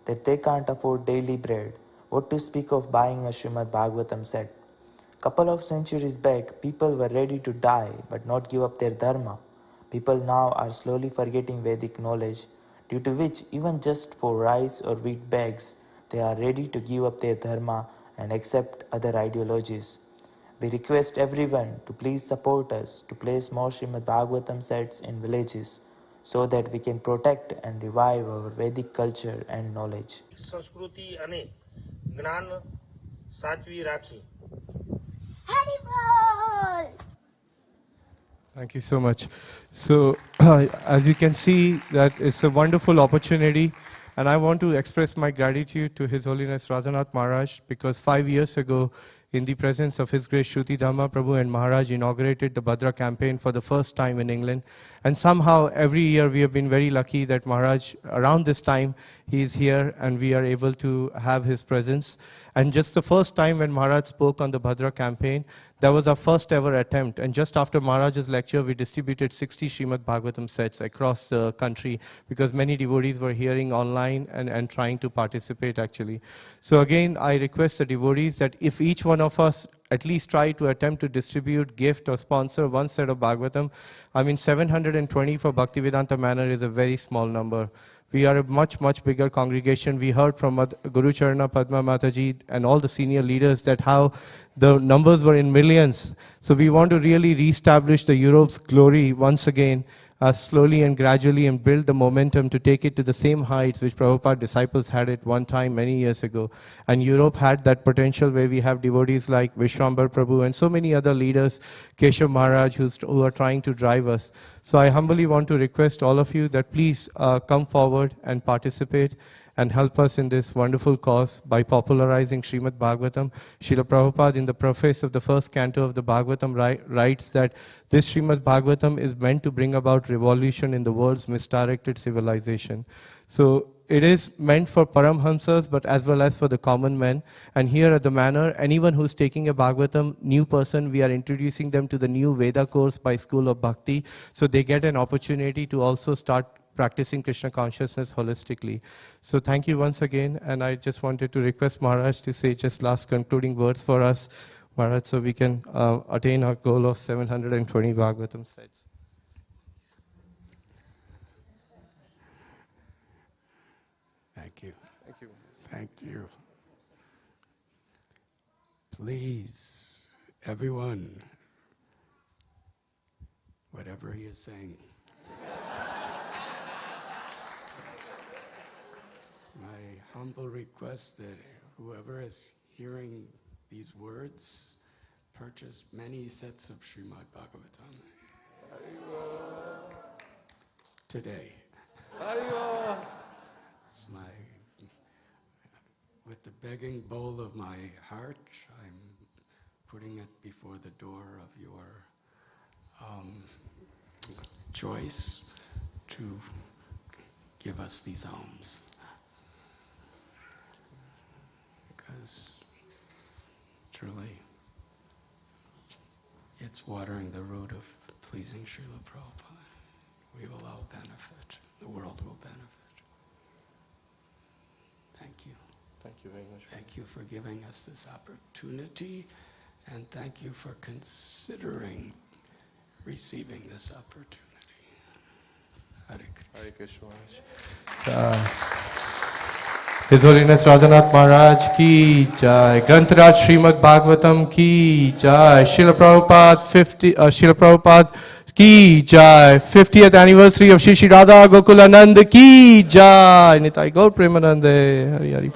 that they can't afford daily bread. What to speak of buying a Srimad Bhagavatam set? Couple of centuries back, people were ready to die but not give up their dharma. People now are slowly forgetting Vedic knowledge, due to which even just for rice or wheat bags, they are ready to give up their dharma and accept other ideologies. We request everyone to please support us to place more Srimad Bhagavatam sets in villages, so that we can protect and revive our Vedic culture and knowledge. સંસ્કૃતિ અને જ્ઞાન સાચવી રાખી. Thank you so much. So, as you can see, that it's a wonderful opportunity, and I want to express my gratitude to His Holiness Radhanath Maharaj, because 5 years ago, in the presence of His Grace Shruti Dhamma Prabhu and Maharaj, inaugurated the Bhadra campaign for the first time in England. And somehow, every year, we have been very lucky that Maharaj, around this time, he is here, and we are able to have his presence. And just the first time when Maharaj spoke on the Bhadra campaign, that was our first ever attempt. And just after Maharaj's lecture, we distributed 60 Srimad Bhagavatam sets across the country, because many devotees were hearing online and trying to participate actually. So again, I request the devotees that if each one of us at least try to attempt to distribute, gift or sponsor one set of Bhagavatam. I mean, 720 for Bhaktivedanta Manor is a very small number. We are a much, much bigger congregation. We heard from Guru Charana Padma Mataji and all the senior leaders that how the numbers were in millions. So we want to really reestablish the Europe's glory once again, slowly and gradually, and build the momentum to take it to the same heights which Prabhupada disciples had at one time many years ago. And Europe had that potential where we have devotees like Vishwambar Prabhu and so many other leaders, Keshav Maharaj, who are trying to drive us. So I humbly want to request all of you that please come forward and participate and help us in this wonderful cause by popularizing Srimad Bhagavatam. Srila Prabhupada, in the preface of the first canto of the Bhagavatam, writes that this Srimad Bhagavatam is meant to bring about revolution in the world's misdirected civilization. So it is meant for Paramhamsas, but as well as for the common men. And here at the Manor, anyone who's taking a Bhagavatam, new person, we are introducing them to the new Veda course by School of Bhakti, so they get an opportunity to also start practicing Krishna consciousness holistically. So thank you once again, and I just wanted to request Maharaj to say just last concluding words for us, Maharaj, so we can attain our goal of 720 Bhagavatam sets. Thank you. Thank you. Thank you. Please, everyone, whatever he is saying, my humble request that whoever is hearing these words purchase many sets of Srimad Bhagavatam today. It's with the begging bowl of my heart, I'm putting it before the door of your choice to give us these alms. Because truly, it's watering the root of pleasing Srila Prabhupada. We will all benefit. The world will benefit. Thank you. Thank you very much. Thank you for giving us this opportunity, and thank you for considering receiving this opportunity. Hare Krishna. Hare Krishna Maharaj. His Holiness Radhanath Maharaj ki jai. Grantaraj Srimad Bhagavatam ki jai. Srila Prabhupada ki jai. 50th anniversary of Shri Shri Radha Gokulanand ki jai. Nitai Gaur Premanande. Hari Hari.